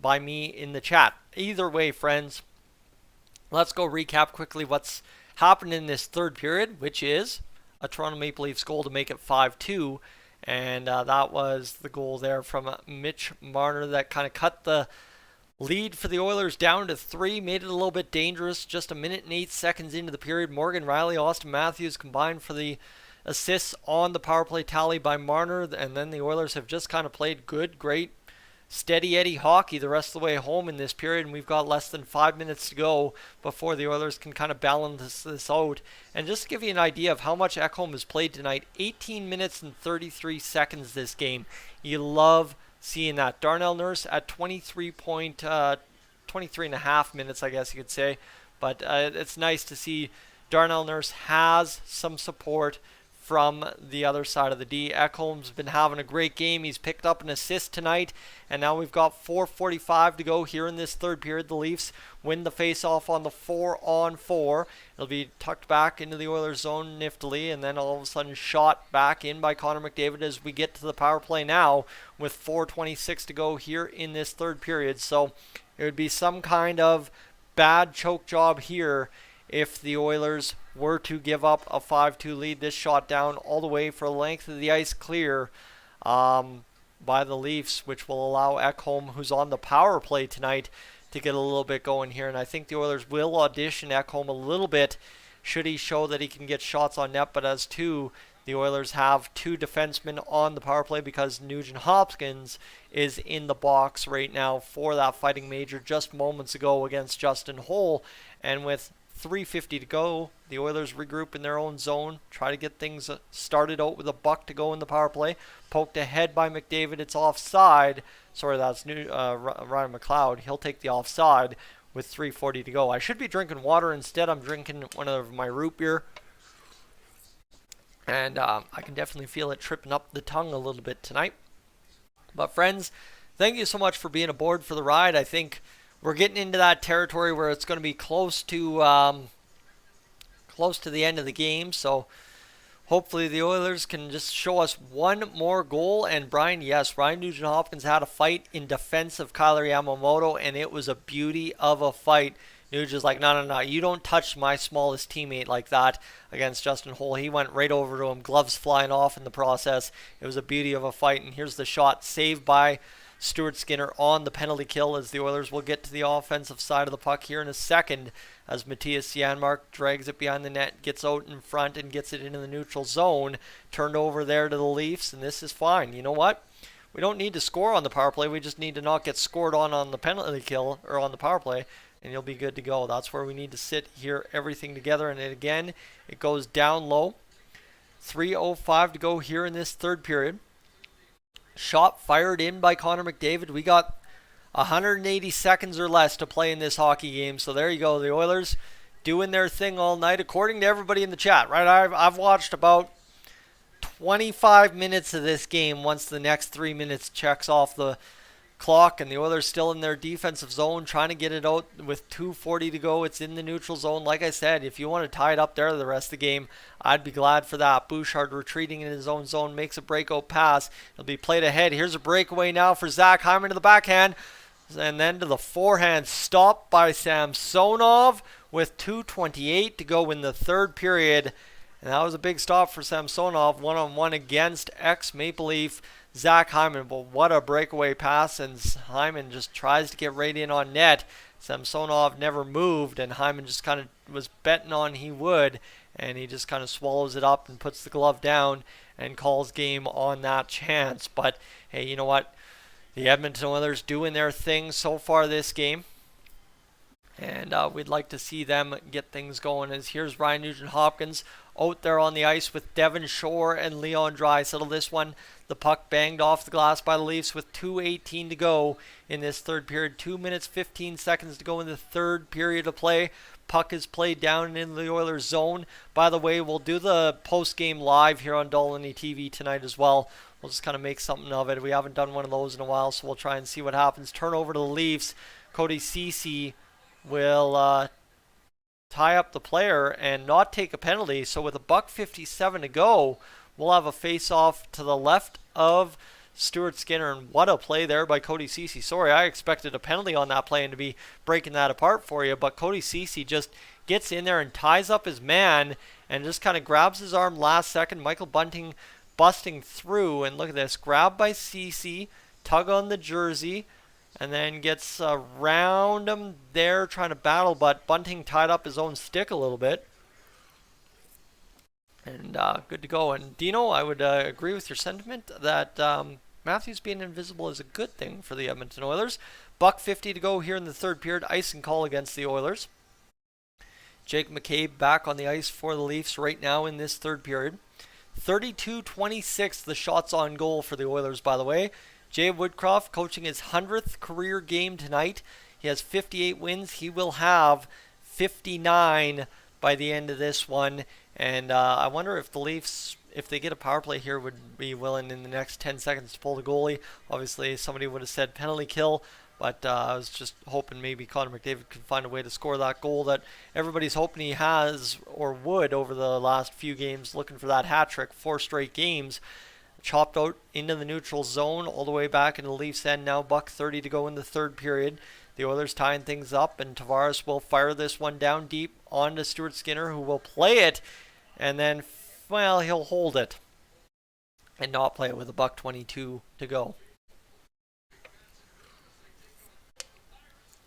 by me in the chat. Either way, friends, let's go recap quickly what's happened in this third period, which is a Toronto Maple Leafs goal to make it 5-2. And that was the goal there from Mitch Marner that kind of cut the lead for the Oilers down to 3, made it a little bit dangerous. Just a minute and 8 seconds into the period, Morgan Rielly, Austin Matthews combined for the assists on the power play tally by Marner. And then the Oilers have just kind of played good, great, steady Eddie hockey the rest of the way home in this period, and we've got less than 5 minutes to go before the Oilers can kind of balance this out. And just to give you an idea of how much Ekholm has played tonight, 18 minutes and 33 seconds this game. You love seeing that. Darnell Nurse at 23 and a half minutes, I guess you could say. But it's nice to see Darnell Nurse has some support from the other side of the D. Ekholm's been having a great game. He's picked up an assist tonight, and now we've got 4:45 to go here in this third period. The Leafs win the face-off on the 4-on-4. It'll be tucked back into the Oilers zone niftily, and then all of a sudden shot back in by Connor McDavid as we get to the power play now with 4:26 to go here in this third period. So it would be some kind of bad choke job here if the Oilers were to give up a 5-2 lead. This shot down all the way for the length of the ice clear by the Leafs, which will allow Ekholm, who's on the power play tonight, to get a little bit going here. And I think the Oilers will audition Ekholm a little bit should he show that he can get shots on net. But as to the Oilers have 2 defensemen on the power play because Nugent-Hopkins is in the box right now for that fighting major just moments ago against Justin Hole. And with 3:50 to go. The Oilers regroup in their own zone, try to get things started out with a buck to go in the power play. Poked ahead by McDavid. It's offside. Sorry, that's Ryan McLeod. He'll take the offside with 3:40 to go. I should be drinking water. Instead, I'm drinking one of my root beer. And I can definitely feel it tripping up the tongue a little bit tonight. But friends, thank you so much for being aboard for the ride. I think we're getting into that territory where it's going to be close to the end of the game. So hopefully the Oilers can just show us one more goal. And Brian, yes, Ryan Nugent-Hopkins had a fight in defense of Kyler Yamamoto, and it was a beauty of a fight. Nugent's like, no, you don't touch my smallest teammate like that against Justin Holl. He went right over to him, gloves flying off in the process. It was a beauty of a fight, and here's the shot saved by Stuart Skinner on the penalty kill, as the Oilers will get to the offensive side of the puck here in a second, as Matthias Janmark drags it behind the net, gets out in front and gets it into the neutral zone. Turned over there to the Leafs, and this is fine. You know what? We don't need to score on the power play. We just need to not get scored on the penalty kill or on the power play, and you'll be good to go. That's where we need to sit here, everything together. And again, it goes down low. 3:05 to go here in this third period. Shot fired in by Connor McDavid. We got 180 seconds or less to play in this hockey game. So there you go. The Oilers doing their thing all night, according to everybody in the chat, right? I've watched about 25 minutes of this game once the next 3 minutes checks off the clock, and the Oilers still in their defensive zone, trying to get it out with 2:40 to go. It's in the neutral zone. Like I said, if you want to tie it up there the rest of the game, I'd be glad for that. Bouchard retreating in his own zone, makes a breakout pass. It'll be played ahead. Here's a breakaway now for Zach Hyman to the backhand, and then to the forehand, stopped by Samsonov with 2:28 to go in the third period. And that was a big stop for Samsonov, one-on-one against ex-Maple Leaf Zach Hyman. But what a breakaway pass, and Hyman just tries to get right in on net. Samsonov never moved, and Hyman just kind of was betting on he would, and he just kind of swallows it up and puts the glove down and calls game on that chance. But hey, you know what? The Edmonton Oilers doing their thing so far this game, and we'd like to see them get things going. As here's Ryan Nugent-Hopkins out there on the ice with Devon Shore and Leon Draisaitl. This one, the puck banged off the glass by the Leafs with 2:18 to go in this third period. 2 minutes, 15 seconds to go in the third period of play. Puck is played down in the Oilers zone. By the way, we'll do the post-game live here on Dolynny TV tonight as well. We'll just kind of make something of it. We haven't done one of those in a while, so we'll try and see what happens. Turnover to the Leafs. Cody Ceci will tie up the player and not take a penalty. So with $1:57 to go, we'll have a face-off to the left of Stuart Skinner. And what a play there by Cody Ceci. Sorry, I expected a penalty on that play and to be breaking that apart for you. But Cody Ceci just gets in there and ties up his man and just kind of grabs his arm last second. Michael Bunting busting through. And look at this. Grab by Ceci, tug on the jersey, and then gets around him there trying to battle, but Bunting tied up his own stick a little bit. And good to go. And Dino, I would agree with your sentiment that Matthews being invisible is a good thing for the Edmonton Oilers. $1:50 to go here in the third period. Icing call against the Oilers. Jake McCabe back on the ice for the Leafs right now in this third period. 32-26 the shots on goal for the Oilers, by the way. Jay Woodcroft coaching his 100th career game tonight. He has 58 wins. He will have 59 by the end of this one. And I wonder if the Leafs, if they get a power play here, would be willing in the next 10 seconds to pull the goalie. Obviously, somebody would have said penalty kill, but I was just hoping maybe Connor McDavid could find a way to score that goal that everybody's hoping he has or would over the last few games, looking for that hat trick, 4 straight games. Chopped out into the neutral zone all the way back in the Leafs end now. $1:30 to go in the third period. The Oilers tying things up, and Tavares will fire this one down deep onto Stuart Skinner, who will play it, and then, well, he'll hold it and not play it with $1:22 to go.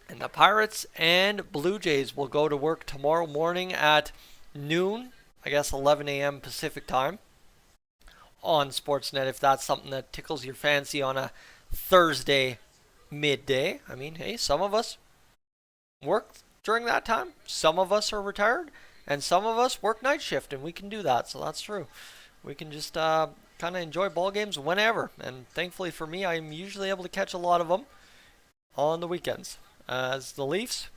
And the Pirates and Blue Jays will go to work tomorrow morning at noon, I guess 11 a.m. Pacific time, on Sportsnet, if that's something that tickles your fancy on a Thursday midday. I mean, hey, some of us work during that time. Some of us are retired, and some of us work night shift, and we can do that. So that's true. We can just kind of enjoy ball games whenever. And thankfully for me, I'm usually able to catch a lot of them on the weekends. As the Leafs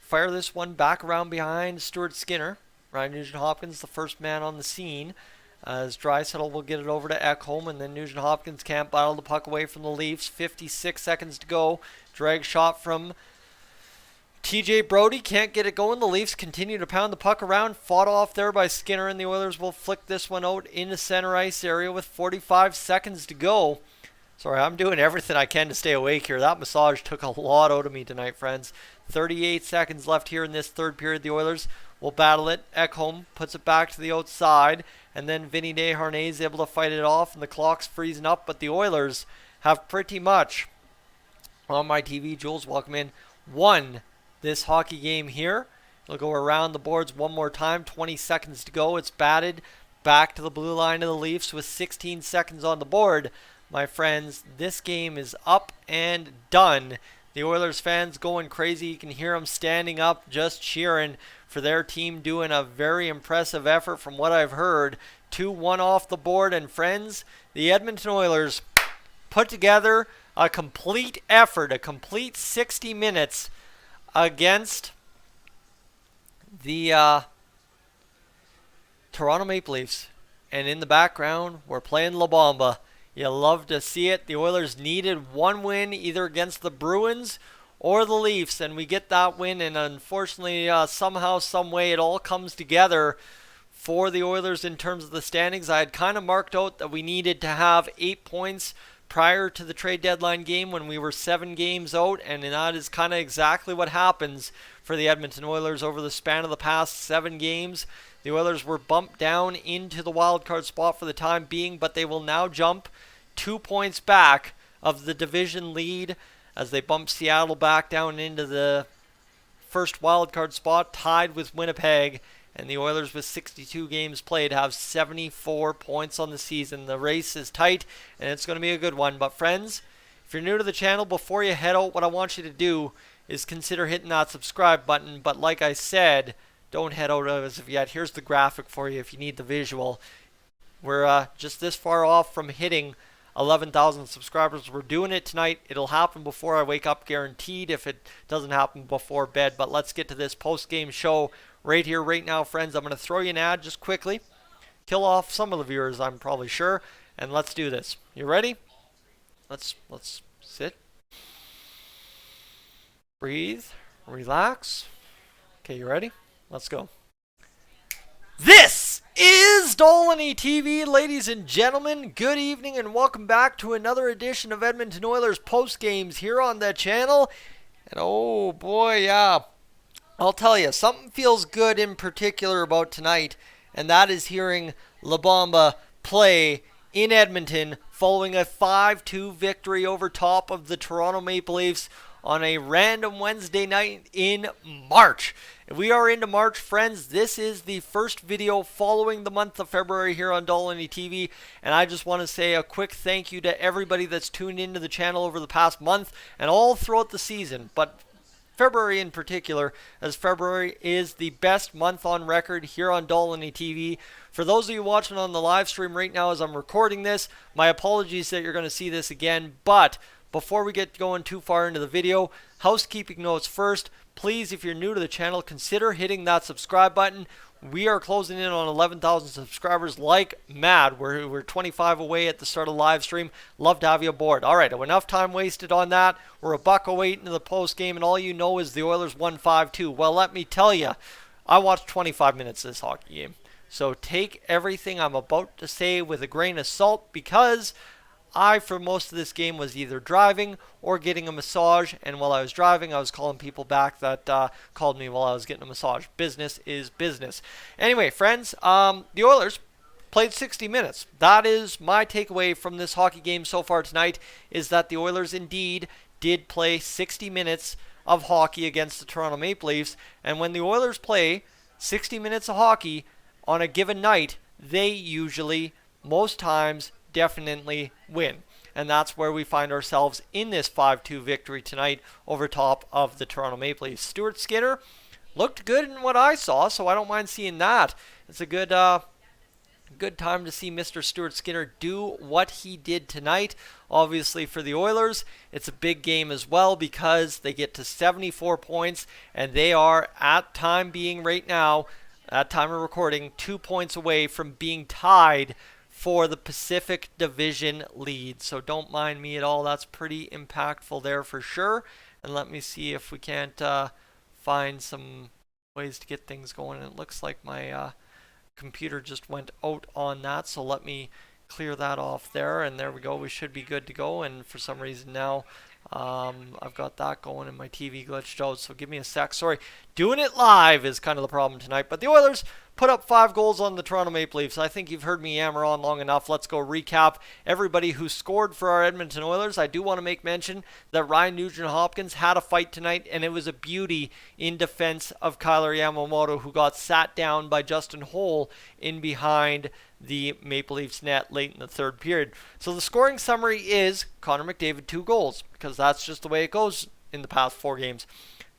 fire this one back around behind Stuart Skinner. Ryan Nugent-Hopkins, the first man on the scene. As Draisaitl will get it over to Ekholm, and then Nugent-Hopkins can't battle the puck away from the Leafs. 56 seconds to go. Drag shot from TJ Brodie, can't get it going. The Leafs continue to pound the puck around. Fought off there by Skinner, and the Oilers will flick this one out into center ice area with 45 seconds to go. Sorry, I'm doing everything I can to stay awake here. That massage took a lot out of me tonight, friends. 38 seconds left here in this third period. The Oilers will battle it. Ekholm puts it back to the outside, and then Vinny Desharnais is able to fight it off, and the clock's freezing up, but the Oilers have pretty much, on my TV, Jules, welcome in, won this hockey game here. It'll go around the boards one more time. 20 seconds to go. It's batted back to the blue line of the Leafs with 16 seconds on the board. My friends, this game is up and done. The Oilers fans going crazy. You can hear them standing up just cheering for their team, doing a very impressive effort from what I've heard. 2-1 off the board, and friends, the Edmonton Oilers put together a complete effort, a complete 60 minutes against the Toronto Maple Leafs. And in the background, we're playing La Bamba. You love to see it. The Oilers needed one win either against the Bruins or the Leafs, and we get that win, and unfortunately somehow, some way, it all comes together for the Oilers in terms of the standings. I had kind of marked out that we needed to have 8 points prior to the trade deadline game when we were 7 games out, and that is kind of exactly what happens for the Edmonton Oilers over the span of the past 7 games. The Oilers were bumped down into the wild card spot for the time being, but they will now jump 2 points back of the division lead as they bump Seattle back down into the first wild card spot, tied with Winnipeg. And the Oilers, with 62 games played, have 74 points on the season. The race is tight, and it's going to be a good one. But friends, if you're new to the channel, before you head out, what I want you to do is consider hitting that subscribe button. But like I said, don't head out as of yet. Here's the graphic for you if you need the visual. We're just this far off from hitting 11,000 subscribers. We're doing it tonight. It'll happen before I wake up, guaranteed, if it doesn't happen before bed. But let's get to this post-game show right here, right now, friends. I'm going to throw you an ad just quickly. Kill off some of the viewers, I'm probably sure. And let's do this. You ready? Let's sit. Breathe. Relax. Okay, you ready? Let's go. This is Dolynny TV, ladies and gentlemen. Good evening and welcome back to another edition of Edmonton Oilers Post Games here on the channel. And oh boy, yeah, I'll tell you, something feels good in particular about tonight, and that is hearing La Bamba play in Edmonton following a 5-2 victory over top of the Toronto Maple Leafs on a random Wednesday night in March. We are into March, friends. This is the first video following the month of February here on Dolynny TV, and I just want to say a quick thank you to everybody that's tuned into the channel over the past month and all throughout the season, but February in particular, as February is the best month on record here on Dolynny TV. For those of you watching on the live stream right now as I'm recording this, my apologies that you're going to see this again, but before we get going too far into the video, housekeeping notes first. Please, if you're new to the channel, consider hitting that subscribe button. We are closing in on 11,000 subscribers like mad. We're 25 away at the start of the live stream. Love to have you aboard. All right, enough time wasted on that. We're $1.08 into the post game, and all you know is the Oilers won 5-2. Well, let me tell you, I watched 25 minutes of this hockey game. So take everything I'm about to say with a grain of salt, because I, for most of this game, was either driving or getting a massage, and while I was driving, I was calling people back that called me while I was getting a massage. Business is business. Anyway, friends, the Oilers played 60 minutes. That is my takeaway from this hockey game so far tonight, is that the Oilers indeed did play 60 minutes of hockey against the Toronto Maple Leafs, and when the Oilers play 60 minutes of hockey on a given night, they usually, most times, definitely win. and that's where we find ourselves in this 5-2 victory tonight over top of the Toronto Maple Leafs. Stuart Skinner looked good in what I saw, so I don't mind seeing that. It's a good time to see Mr. Stuart Skinner do what he did tonight. Obviously for the Oilers, it's a big game as well because they get to 74 points and they are, at time being right now, at time of recording, 2 points away from being tied for the Pacific Division lead. So don't mind me at all. That's pretty impactful there for sure. And let me see if we can't find some ways to get things going. It looks like my computer just went out on that, so let me clear that off there, and there we go. We should be good to go. And for some reason now I've got that going and my TV glitched out, so give me a sec. Sorry, doing it live is kind of the problem tonight. But the Oilers put up 5 goals on the Toronto Maple Leafs. I think you've heard me yammer on long enough. Let's go recap everybody who scored for our Edmonton Oilers. I do want to make mention that Ryan Nugent-Hopkins had a fight tonight, and it was a beauty in defense of Kyler Yamamoto, who got sat down by Justin Holl in behind the Maple Leafs net late in the third period. So the scoring summary is Connor McDavid 2 goals, because that's just the way it goes in the past 4 games.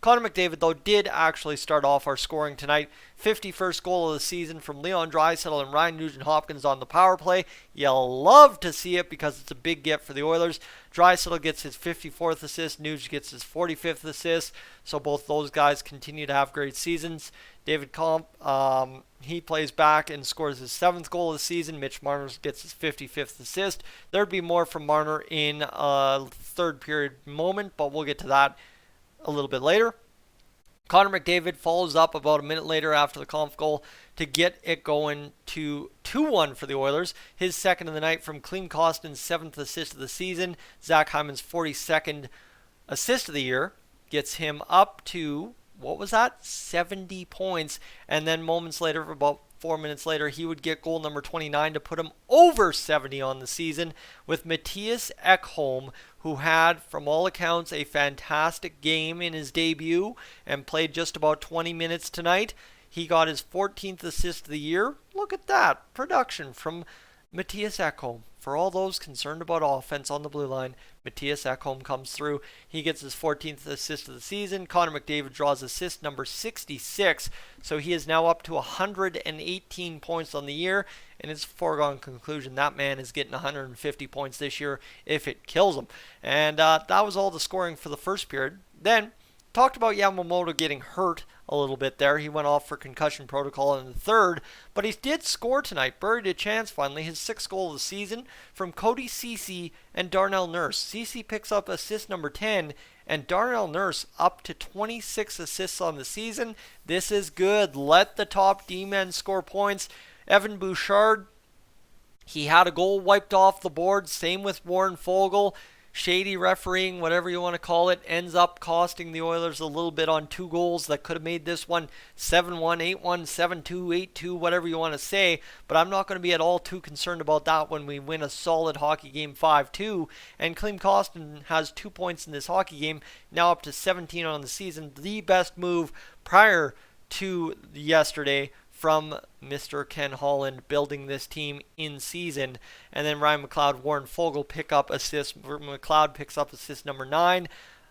Connor McDavid, though, did actually start off our scoring tonight. 51st goal of the season from Leon Draisaitl and Ryan Nugent-Hopkins on the power play. You'll love to see it because it's a big get for the Oilers. Draisaitl gets his 54th assist. Nuge gets his 45th assist. So both those guys continue to have great seasons. David Comp, he plays back and scores his 7th goal of the season. Mitch Marner gets his 55th assist. There'd be more from Marner in a third period moment, but we'll get to that a little bit later. Connor McDavid follows up about a minute later after the Conf goal to get it going to 2-1 for the Oilers. His second of the night from Klim Kostin's 7th assist of the season. Zach Hyman's 42nd assist of the year gets him up to, what was that? 70 points. And then moments later, about 4 minutes later, he would get goal number 29 to put him over 70 on the season with Mattias Ekholm, who had, from all accounts, a fantastic game in his debut and played just about 20 minutes tonight. He got his 14th assist of the year. Look at that production from Mattias Ekholm. For all those concerned about offense on the blue line, Mattias Ekholm comes through. He gets his 14th assist of the season. Connor McDavid draws assist number 66, so he is now up to 118 points on the year, and it's a foregone conclusion that man is getting 150 points this year if it kills him. And that was all the scoring for the first period. Then, talked about Yamamoto getting hurt a little bit there. He went off for concussion protocol in the third, but he did score tonight. Buried a chance finally. His 6th goal of the season from Cody Ceci and Darnell Nurse. Ceci picks up assist number 10, and Darnell Nurse up to 26 assists on the season. This is good. Let the top D-men score points. Evan Bouchard, he had a goal wiped off the board. Same with Warren Foegele. Shady refereeing, whatever you want to call it, ends up costing the Oilers a little bit on 2 goals that could have made this one 7-1, 8-1, 7-2, 8-2, whatever you want to say. But I'm not going to be at all too concerned about that when we win a solid hockey game 5-2. And Klim Kostin has 2 points in this hockey game, now up to 17 on the season. The best move prior to yesterday from Mr. Ken Holland building this team in season. And then Ryan McLeod, Warren Foegele pick up assist. McLeod picks up assist number 9.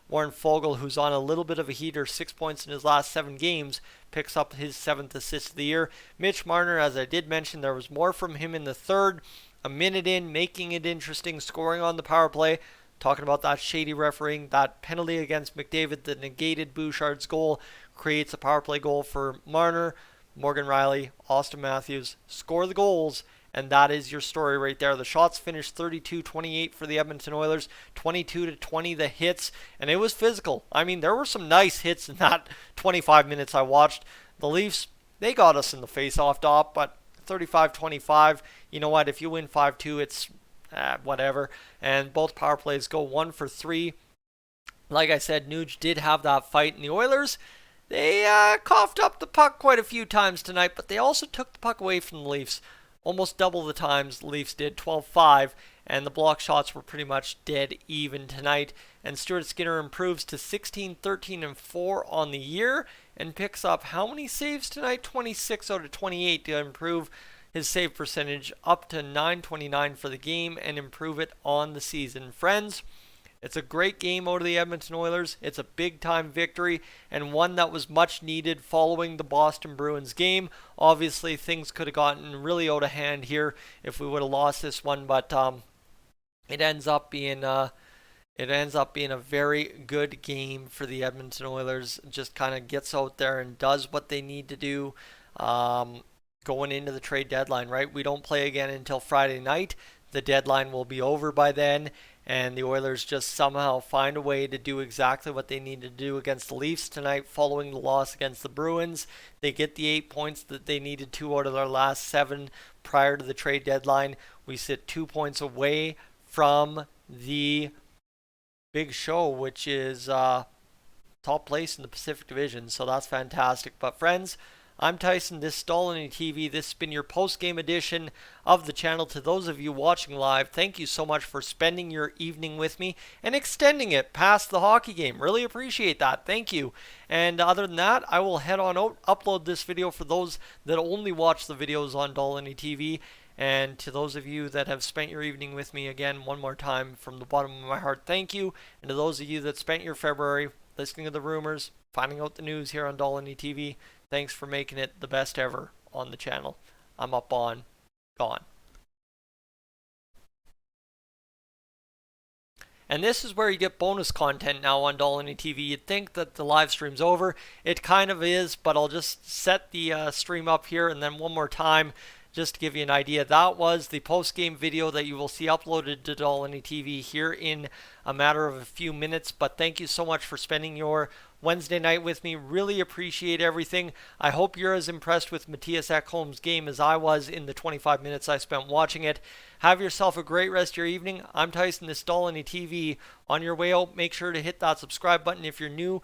Warren Foegele, who's on a little bit of a heater, 6 points in his last 7 games, picks up his 7th assist of the year. Mitch Marner, as I did mention, there was more from him in the third. A minute in, making it interesting, scoring on the power play. Talking about that shady refereeing, that penalty against McDavid that negated Bouchard's goal creates a power play goal for Marner. Morgan Riley, Austin Matthews score the goals, and that is your story right there. The shots finished 32-28 for the Edmonton Oilers, 22-20 the hits, and it was physical. I mean, there were some nice hits in that 25 minutes I watched. The Leafs, they got us in the face-off dot, but 35-25, you know what, if you win 5-2, it's whatever. And both power plays go 1 for 3. Like I said, Nuge did have that fight, and the Oilers, they coughed up the puck quite a few times tonight, but they also took the puck away from the Leafs. Almost double the times the Leafs did, 12-5, and the block shots were pretty much dead even tonight. And Stuart Skinner improves to 16-13-4 on the year and picks up how many saves tonight? 26 out of 28 to improve his save percentage up to .929 for the game and improve it on the season. Friends, it's a great game out of the Edmonton Oilers. It's a big-time victory and one that was much needed following the Boston Bruins game. Obviously, things could have gotten really out of hand here if we would have lost this one, but it ends up being a very good game for the Edmonton Oilers. Just kind of gets out there and does what they need to do going into the trade deadline, right? We don't play again until Friday night. The deadline will be over by then, and the Oilers just somehow find a way to do exactly what they need to do against the Leafs tonight following the loss against the Bruins. They get the 8 points that they needed to out of their last 7 prior to the trade deadline. We sit 2 points away from the big show, which is top place in the Pacific Division, so that's fantastic. But friends, I'm Tyson, this is Dolynny TV. This has been your post-game edition of the channel. To those of you watching live, thank you so much for spending your evening with me and extending it past the hockey game. Really appreciate that. Thank you. And other than that, I will head on out, upload this video for those that only watch the videos on Dolynny TV. And to those of you that have spent your evening with me, again, one more time, from the bottom of my heart, thank you. And to those of you that spent your February listening to the rumors, finding out the news here on Dolynny TV, thanks for making it the best ever on the channel. I'm up on, gone. And this is where you get bonus content now on Dolynny TV. You'd think that the live stream's over. It kind of is, but I'll just set the stream up here and then one more time, just to give you an idea. That was the post-game video that you will see uploaded to Dolynny TV here in a matter of a few minutes. But thank you so much for spending your Wednesday night with me. Really appreciate everything. I hope you're as impressed with Mattias Ekholm's game as I was in the 25 minutes I spent watching it. Have yourself a great rest of your evening. I'm Tyson, this is Dolynny TV. On your way out, make sure to hit that subscribe button if you're new.